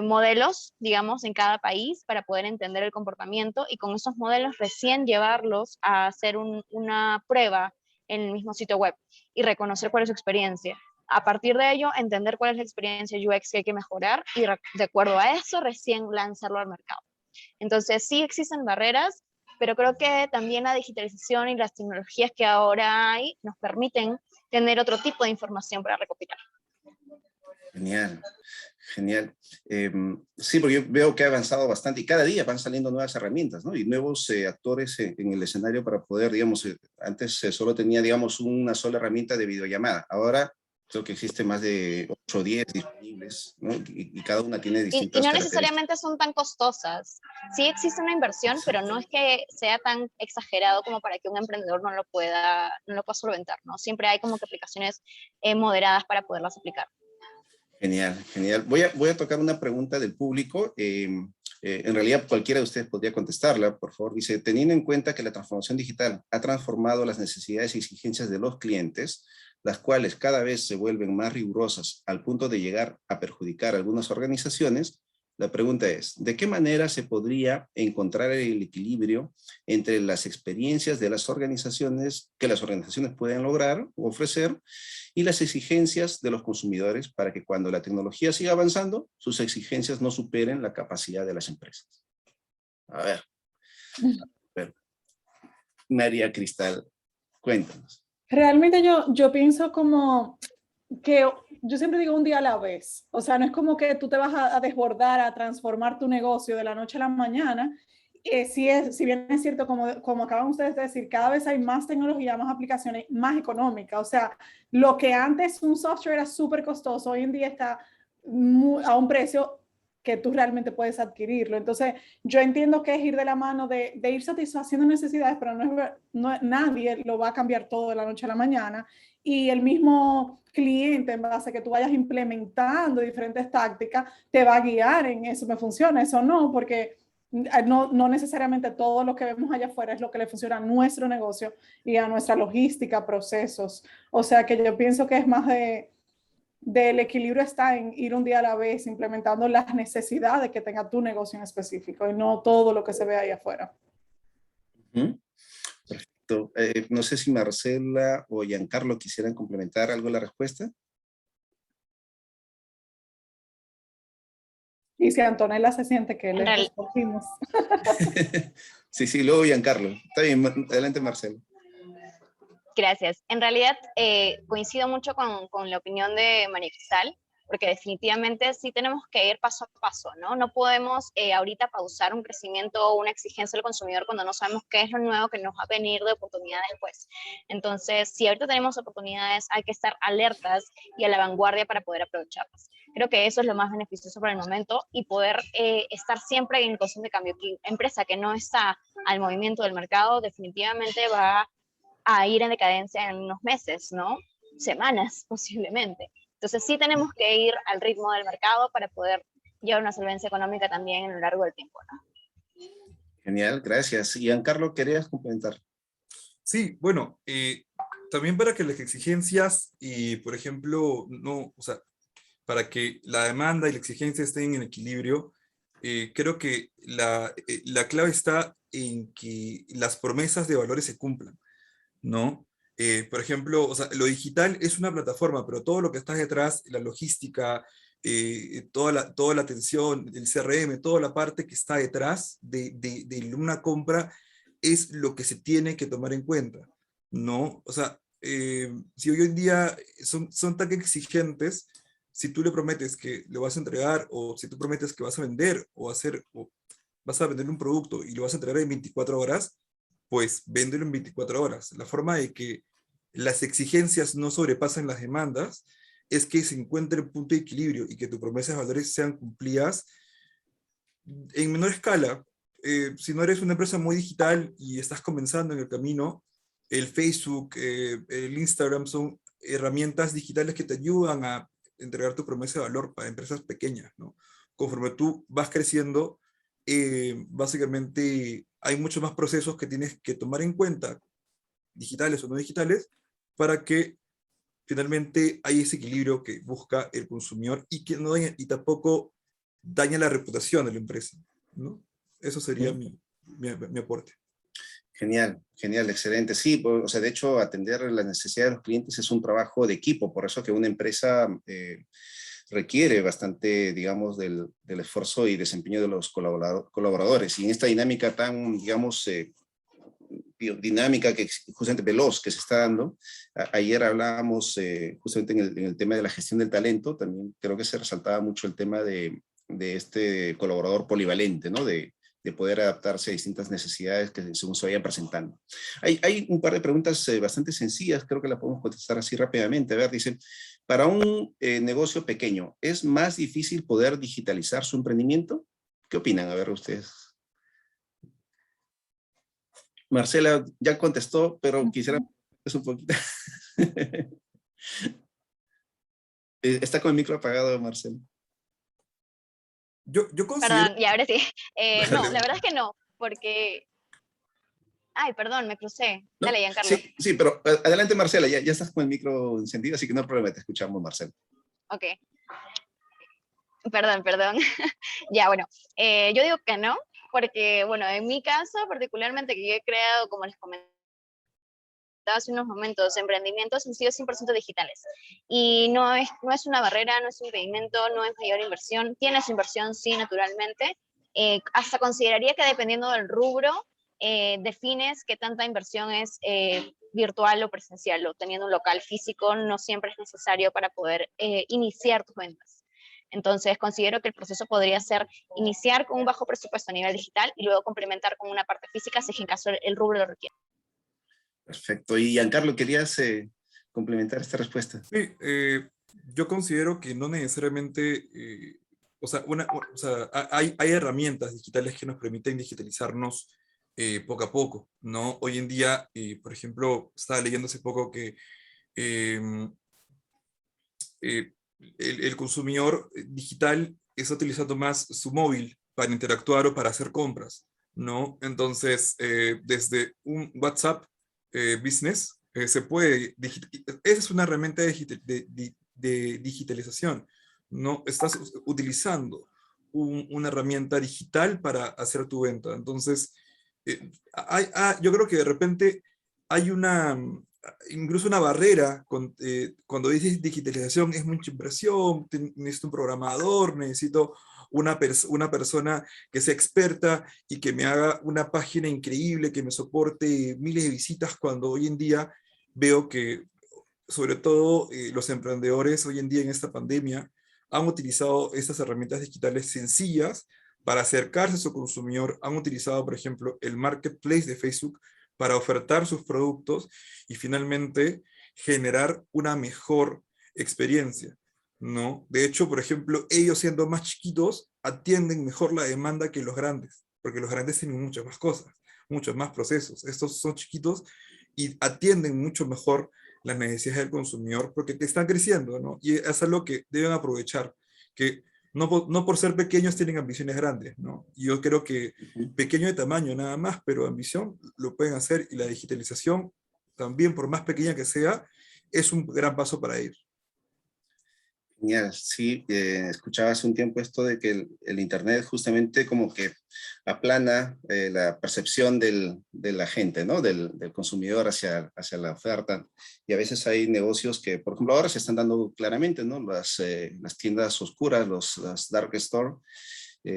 modelos, digamos, en cada país para poder entender el comportamiento y con esos modelos recién llevarlos a hacer una prueba en el mismo sitio web y reconocer cuál es su experiencia. A partir de ello, entender cuál es la experiencia UX que hay que mejorar y de acuerdo a eso, recién lanzarlo al mercado. Entonces, sí existen barreras, pero creo que también la digitalización y las tecnologías que ahora hay nos permiten tener otro tipo de información para recopilar. Genial, genial. Sí, porque yo veo que ha avanzado bastante y cada día van saliendo nuevas herramientas, ¿no? Y nuevos actores en el escenario para poder, digamos, antes solo tenía, digamos, una sola herramienta de videollamada. Ahora creo que existe más de 8 o 10 disponibles, ¿no? Y cada una tiene distintas y no características. necesariamente son tan costosas. Sí existe una inversión, pero no es que sea tan exagerado como para que un emprendedor no lo pueda solventar, ¿no? Siempre hay como que aplicaciones moderadas para poderlas aplicar. Genial, genial. Voy a tocar una pregunta del público. En realidad, cualquiera de ustedes podría contestarla, por favor. Dice, teniendo en cuenta que la transformación digital ha transformado las necesidades y exigencias de los clientes, las cuales cada vez se vuelven más rigurosas al punto de llegar a perjudicar a algunas organizaciones, la pregunta es, ¿de qué manera se podría encontrar el equilibrio entre las experiencias de las organizaciones que las organizaciones pueden lograr o ofrecer y las exigencias de los consumidores para que cuando la tecnología siga avanzando, sus exigencias no superen la capacidad de las empresas? A ver. María Cristal, cuéntanos. Realmente yo pienso como que yo siempre digo un día a la vez. O sea, no es como que tú te vas a desbordar, a transformar tu negocio de la noche a la mañana si bien es cierto, como acaban ustedes de decir, cada vez hay más tecnología, más aplicaciones, más económicas. O sea, lo que antes un software era súper costoso, hoy en día está a un precio que tú realmente puedes adquirirlo. Entonces, yo entiendo que es ir de la mano de ir satisfaciendo necesidades, pero nadie lo va a cambiar todo de la noche a la mañana. Y el mismo cliente, en base a que tú vayas implementando diferentes tácticas, te va a guiar en eso me funciona, eso no, porque no necesariamente todo lo que vemos allá afuera es lo que le funciona a nuestro negocio y a nuestra logística, procesos. O sea que yo pienso que es más del equilibrio está en ir un día a la vez, implementando las necesidades que tenga tu negocio en específico y no todo lo que se ve ahí afuera. Perfecto. No sé si Marcela o Giancarlo quisieran complementar algo la respuesta. Y si Antonella se siente que le respondimos. Sí, luego Giancarlo. Está bien, adelante Marcelo. Gracias. En realidad coincido mucho con la opinión de María Cristal, porque definitivamente sí tenemos que ir paso a paso, ¿no? No podemos ahorita pausar un crecimiento o una exigencia del consumidor cuando no sabemos qué es lo nuevo que nos va a venir de oportunidades después. Entonces, si ahorita tenemos oportunidades, hay que estar alertas y a la vanguardia para poder aprovecharlas. Creo que eso es lo más beneficioso por el momento y poder estar siempre en constante cambio. Que empresa que no está al movimiento del mercado definitivamente va a ir en decadencia en unos meses, ¿no? Semanas, posiblemente. Entonces sí tenemos que ir al ritmo del mercado para poder llevar una solvencia económica también a lo largo del tiempo, ¿no? Genial, gracias. Giancarlo, ¿querías complementar? Sí, bueno, también para que las exigencias, por ejemplo, no, o sea, para que la demanda y la exigencia estén en equilibrio, creo que la clave está en que las promesas de valores se cumplan, ¿no? Por ejemplo, o sea, lo digital es una plataforma, pero todo lo que está detrás, la logística, toda la atención, el CRM, toda la parte que está detrás de una compra es lo que se tiene que tomar en cuenta, ¿no? O sea, si hoy en día son tan exigentes, si tú le prometes que le vas a entregar, o si tú prometes que vas a vender, o vas a vender un producto y lo vas a entregar en 24 horas, pues véndelo en 24 horas. La forma de que las exigencias no sobrepasen las demandas es que se encuentre un punto de equilibrio y que tus promesas de valores sean cumplidas en menor escala. Si no eres una empresa muy digital y estás comenzando en el camino, el Facebook, el Instagram son herramientas digitales que te ayudan a entregar tu promesa de valor para empresas pequeñas, ¿no? Conforme tú vas creciendo, básicamente hay muchos más procesos que tienes que tomar en cuenta, digitales o no digitales, para que finalmente haya ese equilibrio que busca el consumidor y que no daña, y tampoco daña la reputación de la empresa, ¿no? Eso sería mi aporte. Genial, genial, excelente. Sí, pues, o sea, de hecho, atender las necesidades de los clientes es un trabajo de equipo, por eso que una empresa requiere bastante, digamos, del esfuerzo y desempeño de los colaboradores. Y en esta dinámica tan, digamos, dinámica, que justamente veloz que se está dando. Ayer hablábamos justamente en el tema de la gestión del talento, también creo que se resaltaba mucho el tema de este colaborador polivalente, ¿no? De poder adaptarse a distintas necesidades que según se vayan presentando. Hay un par de preguntas bastante sencillas, creo que las podemos contestar así rápidamente. A ver, dice, para un negocio pequeño, ¿es más difícil poder digitalizar su emprendimiento? ¿Qué opinan? A ver, ustedes. Marcela ya contestó, pero quisiera un poquito. Está con el micro apagado, Marcela. Yo considero... Perdón, y ahora sí. No, la verdad es que no, porque... Ay, perdón, me crucé. ¿No? Dale, Giancarlo. Sí, pero adelante, Marcela, ya estás con el micro encendido, así que no hay problema, te escuchamos, Marcela. Ok. Perdón. Ya, bueno, yo digo que no, porque, bueno, en mi caso particularmente, que yo he creado, como les comentaba hace unos momentos, emprendimientos han sido 100% digitales. Y no es una barrera, no es un impedimento, no es mayor inversión. Tiene su inversión, sí, naturalmente. Hasta consideraría que dependiendo del rubro, defines qué tanta inversión es virtual o presencial, o teniendo un local físico no siempre es necesario para poder iniciar tus ventas. Entonces, considero que el proceso podría ser iniciar con un bajo presupuesto a nivel digital y luego complementar con una parte física si es que en caso el rubro lo requiere. Perfecto. Y Giancarlo, ¿querías complementar esta respuesta? Sí, yo considero que no necesariamente, o sea, hay herramientas digitales que nos permiten digitalizarnos poco a poco, ¿no? Hoy en día, por ejemplo, estaba leyendo hace poco que eh, el consumidor digital está utilizando más su móvil para interactuar o para hacer compras, ¿no? Entonces, desde un WhatsApp Business se puede, esa es una herramienta de digitalización, ¿no? Estás utilizando una herramienta digital para hacer tu venta. Entonces, yo creo que de repente hay incluso una barrera cuando dices digitalización, es mucha impresión, necesito un programador, necesito una persona que sea experta y que me haga una página increíble, que me soporte miles de visitas, cuando hoy en día veo que, sobre todo los emprendedores hoy en día en esta pandemia, han utilizado estas herramientas digitales sencillas para acercarse a su consumidor, han utilizado, por ejemplo, el marketplace de Facebook para ofertar sus productos y finalmente generar una mejor experiencia, ¿no? De hecho, por ejemplo, ellos siendo más chiquitos atienden mejor la demanda que los grandes, porque los grandes tienen muchas más cosas, muchos más procesos. Estos son chiquitos y atienden mucho mejor las necesidades del consumidor porque están creciendo, ¿no? Y es algo que deben aprovechar, que no por ser pequeños tienen ambiciones grandes, ¿no? Y yo creo que pequeño de tamaño nada más, pero ambición lo pueden hacer, y la digitalización también, por más pequeña que sea, es un gran paso para ellos. Genial, sí, escuchaba hace un tiempo esto de que el Internet justamente como que aplana la percepción de la gente, ¿no? Del consumidor hacia la oferta. Y a veces hay negocios que, por ejemplo, ahora se están dando claramente, ¿no? Las tiendas oscuras, las dark store.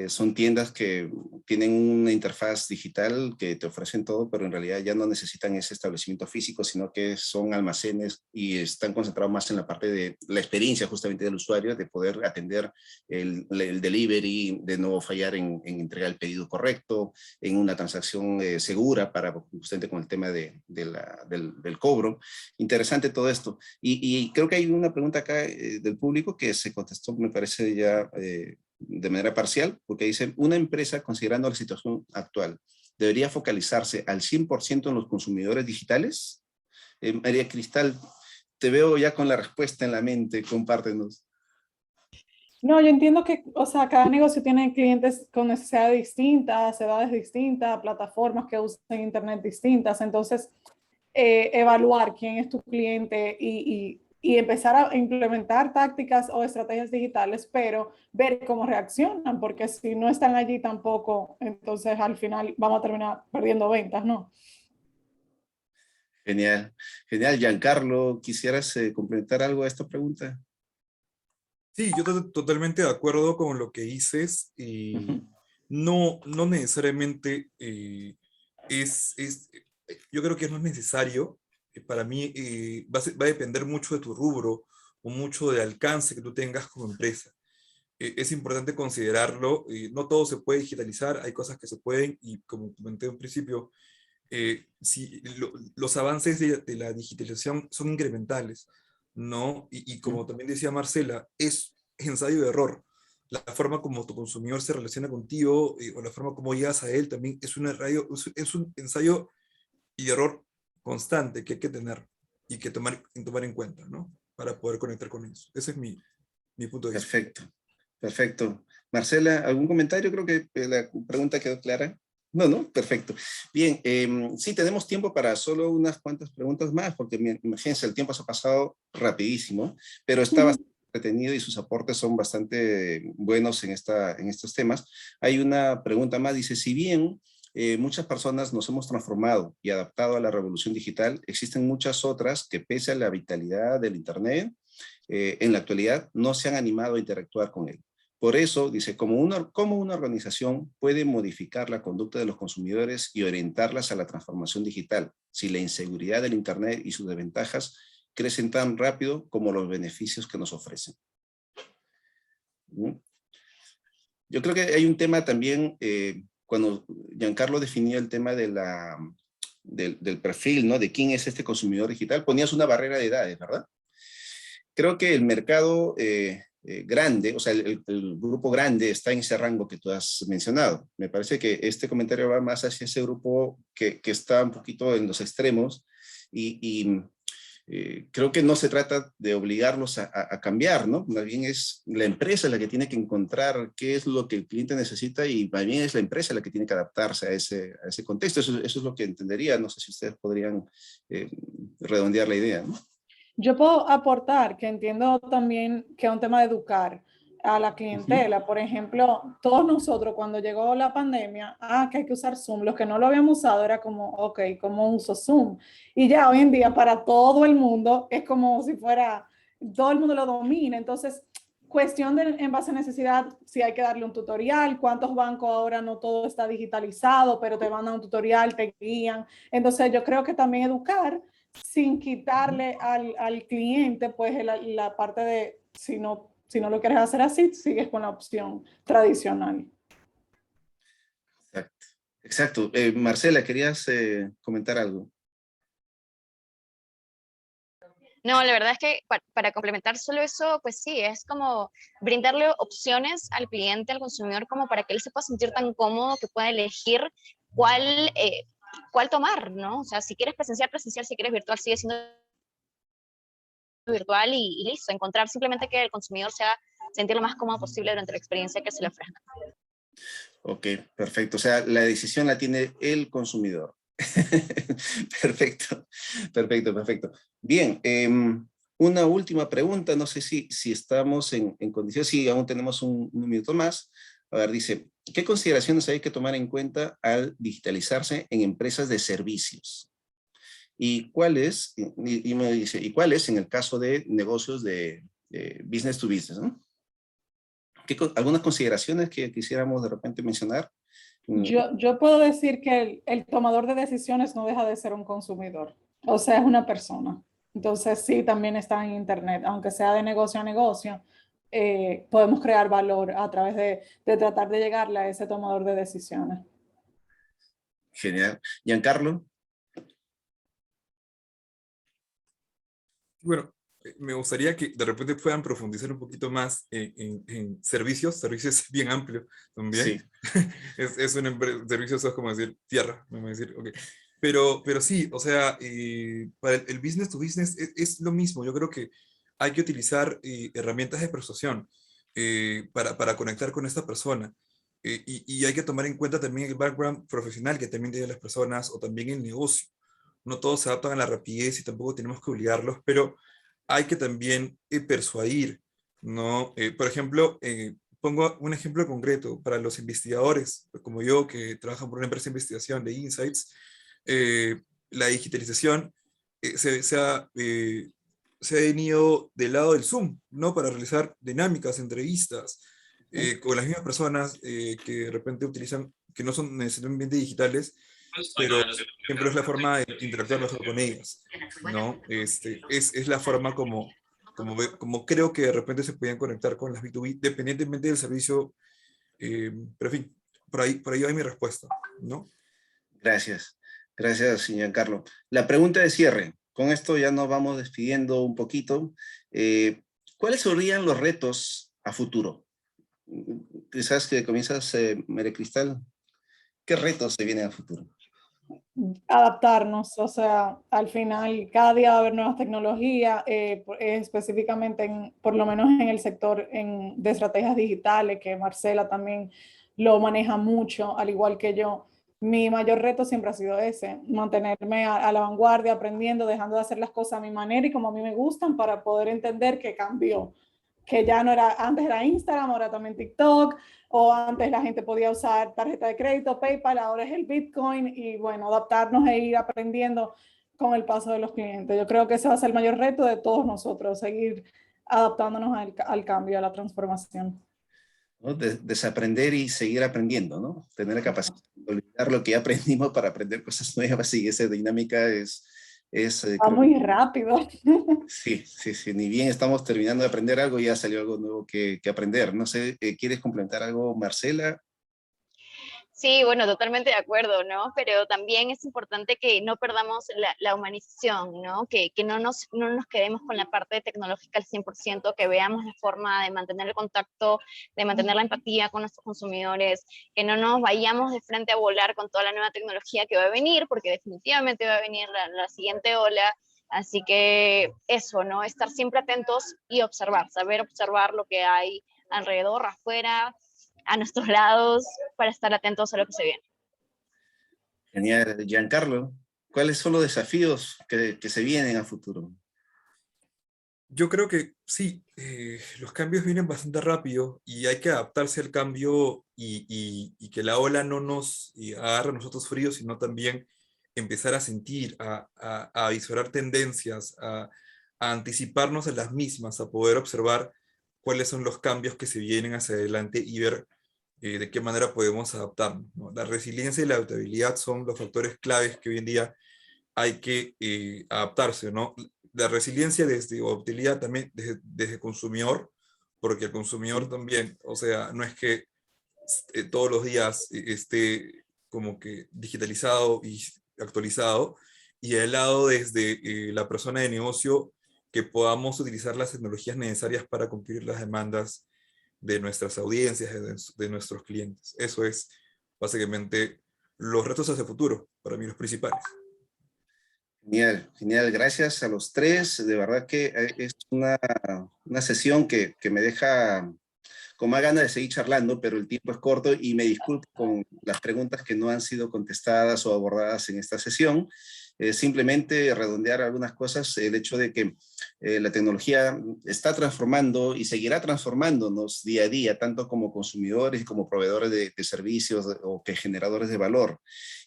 Son tiendas que tienen una interfaz digital que te ofrecen todo, pero en realidad ya no necesitan ese establecimiento físico, sino que son almacenes y están concentrados más en la parte de la experiencia justamente del usuario, de poder atender el delivery, de no fallar en entregar el pedido correcto, en una transacción segura para justamente con el tema del cobro. Interesante todo esto. Y creo que hay una pregunta acá del público que se contestó, me parece ya de manera parcial, porque dice, una empresa, considerando la situación actual, ¿debería focalizarse al 100% en los consumidores digitales? María Cristal, te veo ya con la respuesta en la mente, compártenos. No, yo entiendo que, o sea, cada negocio tiene clientes con necesidades distintas, edades distintas, plataformas que usan internet distintas. Entonces, evaluar quién es tu cliente y empezar a implementar tácticas o estrategias digitales, pero ver cómo reaccionan, porque si no están allí tampoco, entonces al final vamos a terminar perdiendo ventas, ¿no? Genial, genial. Giancarlo, ¿quisieras complementar algo a esta pregunta? Sí, yo totalmente de acuerdo con lo que dices. Y no necesariamente yo creo que no es necesario. Para mí va a depender mucho de tu rubro o mucho del alcance que tú tengas como empresa. Es importante considerarlo. No todo se puede digitalizar, hay cosas que se pueden, y como comenté en principio, si los avances de la digitalización son incrementales, ¿no? Y como también decía Marcela, es ensayo y error. La forma como tu consumidor se relaciona contigo o la forma como llegas a él también es un ensayo y error constante que hay que tener y que tomar en cuenta, ¿no? Para poder conectar con ellos. Ese es mi punto de vista. Perfecto, perfecto. Marcela, ¿algún comentario? Creo que la pregunta quedó clara. No, perfecto. Bien, sí, tenemos tiempo para solo unas cuantas preguntas más, porque imagínense, el tiempo se ha pasado rapidísimo, pero está bastante entretenido y sus aportes son bastante buenos en estos temas. Hay una pregunta más, dice, si bien muchas personas nos hemos transformado y adaptado a la revolución digital, existen muchas otras que pese a la vitalidad del Internet, en la actualidad no se han animado a interactuar con él. Por eso, dice, cómo una organización puede modificar la conducta de los consumidores y orientarlas a la transformación digital, si la inseguridad del Internet y sus desventajas crecen tan rápido como los beneficios que nos ofrecen. ¿Mm? Yo creo que hay un tema también, cuando Giancarlo definió el tema de del perfil, ¿no? De quién es este consumidor digital, ponías una barrera de edades, ¿verdad? Creo que el mercado grande, o sea, el grupo grande está en ese rango que tú has mencionado. Me parece que este comentario va más hacia ese grupo que está un poquito en los extremos y creo que no se trata de obligarlos a cambiar, ¿no? Más bien es la empresa la que tiene que encontrar qué es lo que el cliente necesita y más bien es la empresa la que tiene que adaptarse a ese contexto. Eso es lo que entendería. No sé si ustedes podrían redondear la idea, ¿no? Yo puedo aportar que entiendo también que es un tema de educar a la clientela. Por ejemplo, todos nosotros cuando llegó la pandemia, que hay que usar Zoom, los que no lo habíamos usado era como, ok, ¿cómo uso Zoom? Y ya hoy en día para todo el mundo es como si fuera, todo el mundo lo domina. Entonces, cuestión de en base a necesidad, si hay que darle un tutorial, cuántos bancos ahora no todo está digitalizado, pero te van a un tutorial, te guían. Entonces, yo creo que también educar sin quitarle al cliente, pues la parte de si no lo quieres hacer así, sigues con la opción tradicional. Exacto. Exacto. Marcela, ¿querías comentar algo? No, la verdad es que para complementar solo eso, pues sí, es como brindarle opciones al cliente, al consumidor, como para que él se pueda sentir tan cómodo que pueda elegir cuál, cuál tomar, ¿no? O sea, si quieres presencial, presencial, si quieres virtual, sigue siendo virtual y listo, encontrar simplemente que el consumidor sea sentir lo más cómodo posible durante la experiencia que se le ofrezca. Ok, perfecto. O sea, la decisión la tiene el consumidor. Perfecto, perfecto, perfecto. Bien, una última pregunta. No sé si estamos en condiciones, si aún tenemos un minuto más. A ver, dice, ¿qué consideraciones hay que tomar en cuenta al digitalizarse en empresas de servicios? ¿Y cuáles, y me dice, ¿y cuáles en el caso de negocios de business to business, ¿no? ¿Algunas consideraciones que quisiéramos de repente mencionar? Yo puedo decir que el tomador de decisiones no deja de ser un consumidor, o sea, es una persona. Entonces, sí, también está en Internet, aunque sea de negocio a negocio, podemos crear valor a través de tratar de llegarle a ese tomador de decisiones. Genial. Giancarlo. Bueno, me gustaría que de repente puedan profundizar un poquito más en servicios. Servicios es bien amplio Sí. también. Es un servicios es como decir tierra, no me decir, ok. Pero sí, o sea, para el business to business es lo mismo. Yo creo que hay que utilizar herramientas de persuasión para conectar con esta persona. Y hay que tomar en cuenta también el background profesional que también tienen las personas o también el negocio. No todos se adaptan a la rapidez y tampoco tenemos que obligarlos, pero hay que también persuadir, ¿no? Por ejemplo, pongo un ejemplo concreto para los investigadores, como yo, que trabajan por una empresa de investigación de Insights. La digitalización se ha venido del lado del Zoom, ¿no? Para realizar dinámicas, entrevistas con las mismas personas que de repente utilizan, que no son necesariamente digitales, pero siempre es la forma de interactuar mejor con ellas, ¿no? Es la forma como creo que de repente se podían conectar con las B2B, dependientemente del servicio, pero en fin, por ahí va mi respuesta, ¿no? Gracias. Gracias, señor Carlos. La pregunta de cierre. Con esto ya nos vamos despidiendo un poquito. ¿Cuáles serían los retos a futuro? Quizás que comienzas, María Cristal. ¿Qué retos se vienen a futuro? Adaptarnos, o sea, al final cada día va a haber nuevas tecnologías, específicamente por lo menos en el sector de estrategias digitales, que Marcela también lo maneja mucho, al igual que yo. Mi mayor reto siempre ha sido ese, mantenerme a la vanguardia, aprendiendo, dejando de hacer las cosas a mi manera y como a mí me gustan para poder entender que cambió, que ya no era, antes era Instagram, ahora también TikTok, o antes la gente podía usar tarjeta de crédito, PayPal, ahora es el Bitcoin, y bueno, adaptarnos e ir aprendiendo con el paso de los clientes. Yo creo que ese va a ser el mayor reto de todos nosotros, seguir adaptándonos al cambio, a la transformación. ¿No? Desaprender y seguir aprendiendo, ¿no? Tener la capacidad de olvidar lo que ya aprendimos para aprender cosas nuevas y esa dinámica es Va muy rápido. Sí, sí, sí, ni bien estamos terminando de aprender algo, ya salió algo nuevo que aprender. No sé, ¿quieres complementar algo, Marcela? Sí, bueno, totalmente de acuerdo, ¿no? Pero también es importante que no perdamos la humanización, ¿no? Que no nos quedemos con la parte tecnológica al 100%, que veamos la forma de mantener el contacto, de mantener la empatía con nuestros consumidores, que no nos vayamos de frente a volar con toda la nueva tecnología que va a venir, porque definitivamente va a venir la siguiente ola. Así que eso, ¿no? Estar siempre atentos y observar, saber observar lo que hay alrededor, afuera, a nuestros lados, para estar atentos a lo que se viene. Genial. Giancarlo, ¿cuáles son los desafíos que se vienen a futuro? Yo creo que sí, los cambios vienen bastante rápido y hay que adaptarse al cambio y que la ola no nos agarre a nosotros fríos, sino también empezar a sentir, a visualizar tendencias, a anticiparnos a las mismas, a poder observar cuáles son los cambios que se vienen hacia adelante y ver de qué manera podemos adaptarnos, ¿no? La resiliencia y la adaptabilidad son los factores claves que hoy en día hay que adaptarse, ¿no? La resiliencia desde utilidad también desde consumidor, porque el consumidor también, o sea, no es que todos los días esté como que digitalizado y actualizado, y al lado desde la persona de negocio que podamos utilizar las tecnologías necesarias para cumplir las demandas de nuestras audiencias, de nuestros clientes. Eso es básicamente los retos hacia el futuro, para mí los principales. Genial, genial. Gracias a los tres. De verdad que es una sesión que me deja con más ganas de seguir charlando, pero el tiempo es corto y me disculpo con las preguntas que no han sido contestadas o abordadas en esta sesión. Simplemente redondear algunas cosas, el hecho de que la tecnología está transformando y seguirá transformándonos día a día, tanto como consumidores y como proveedores de servicios o que generadores de valor.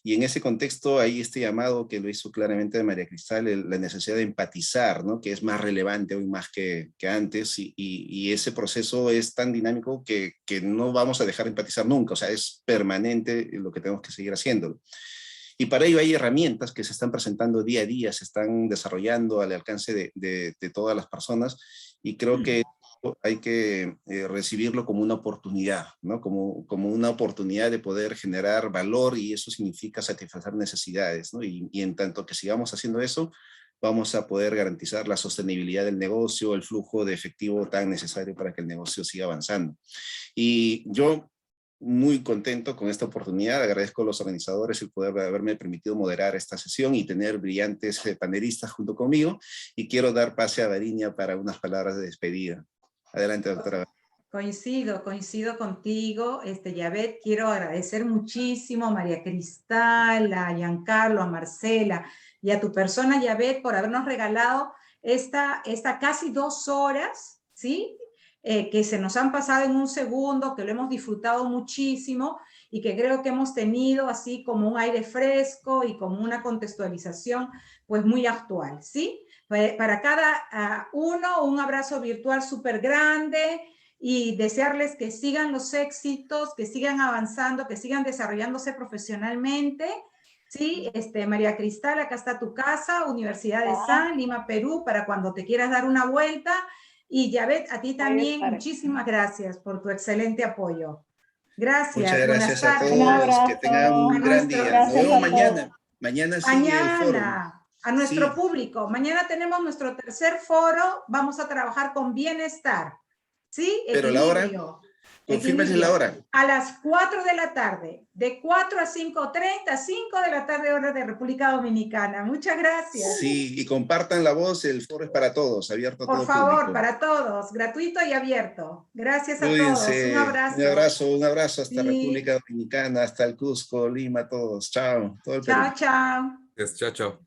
Y en ese contexto hay este llamado que lo hizo claramente María Cristal, la necesidad de empatizar, ¿no? Que es más relevante hoy más que antes, y ese proceso es tan dinámico que no vamos a dejar de empatizar nunca, o sea, es permanente lo que tenemos que seguir haciendo. Y para ello hay herramientas que se están presentando día a día, se están desarrollando al alcance de todas las personas, y creo que hay que recibirlo como una oportunidad, ¿no? Como una oportunidad de poder generar valor, y eso significa satisfacer necesidades, ¿no? Y en tanto que sigamos haciendo eso, vamos a poder garantizar la sostenibilidad del negocio, el flujo de efectivo tan necesario para que el negocio siga avanzando. Y yo muy contento con esta oportunidad, agradezco a los organizadores el poder haberme permitido moderar esta sesión y tener brillantes panelistas junto conmigo, y quiero dar pase a Varinia para unas palabras de despedida. Adelante, doctora. Coincido contigo, Yavet. Quiero agradecer muchísimo a María Cristal, a Giancarlo, a Marcela y a tu persona, Yavet, por habernos regalado esta casi 2 horas, ¿sí? Que se nos han pasado en un segundo, que lo hemos disfrutado muchísimo y que creo que hemos tenido así como un aire fresco y como una contextualización pues muy actual, ¿sí? Para cada uno, un abrazo virtual súper grande, y desearles que sigan los éxitos, que sigan avanzando, que sigan desarrollándose profesionalmente. Sí, María Cristal, acá está tu casa, Universidad de San, Lima, Perú, para cuando te quieras dar una vuelta. Y Yavet, a ti también, muchísimas gracias por tu excelente apoyo. Gracias. Muchas gracias a todos. Un abrazo. Que tengan un gran día. Nos vemos mañana. Mañana sigue el foro. A nuestro Sí. público. Mañana tenemos nuestro tercer foro. Vamos a trabajar con bienestar. ¿Sí? Pero la hora, confírmense la hora. A las 4 de la tarde, de 4 a 5:30, 5 de la tarde hora de República Dominicana. Muchas gracias. Sí, y compartan la voz, el foro es para todos, abierto a todo Por favor, público. para todos, gratuito y abierto. Gracias a Cuídense. todos, un abrazo. Hasta Sí. República Dominicana, hasta el Cusco, Lima, todos. Chao. Todo el Perú. Chao, chao. Chao, chao.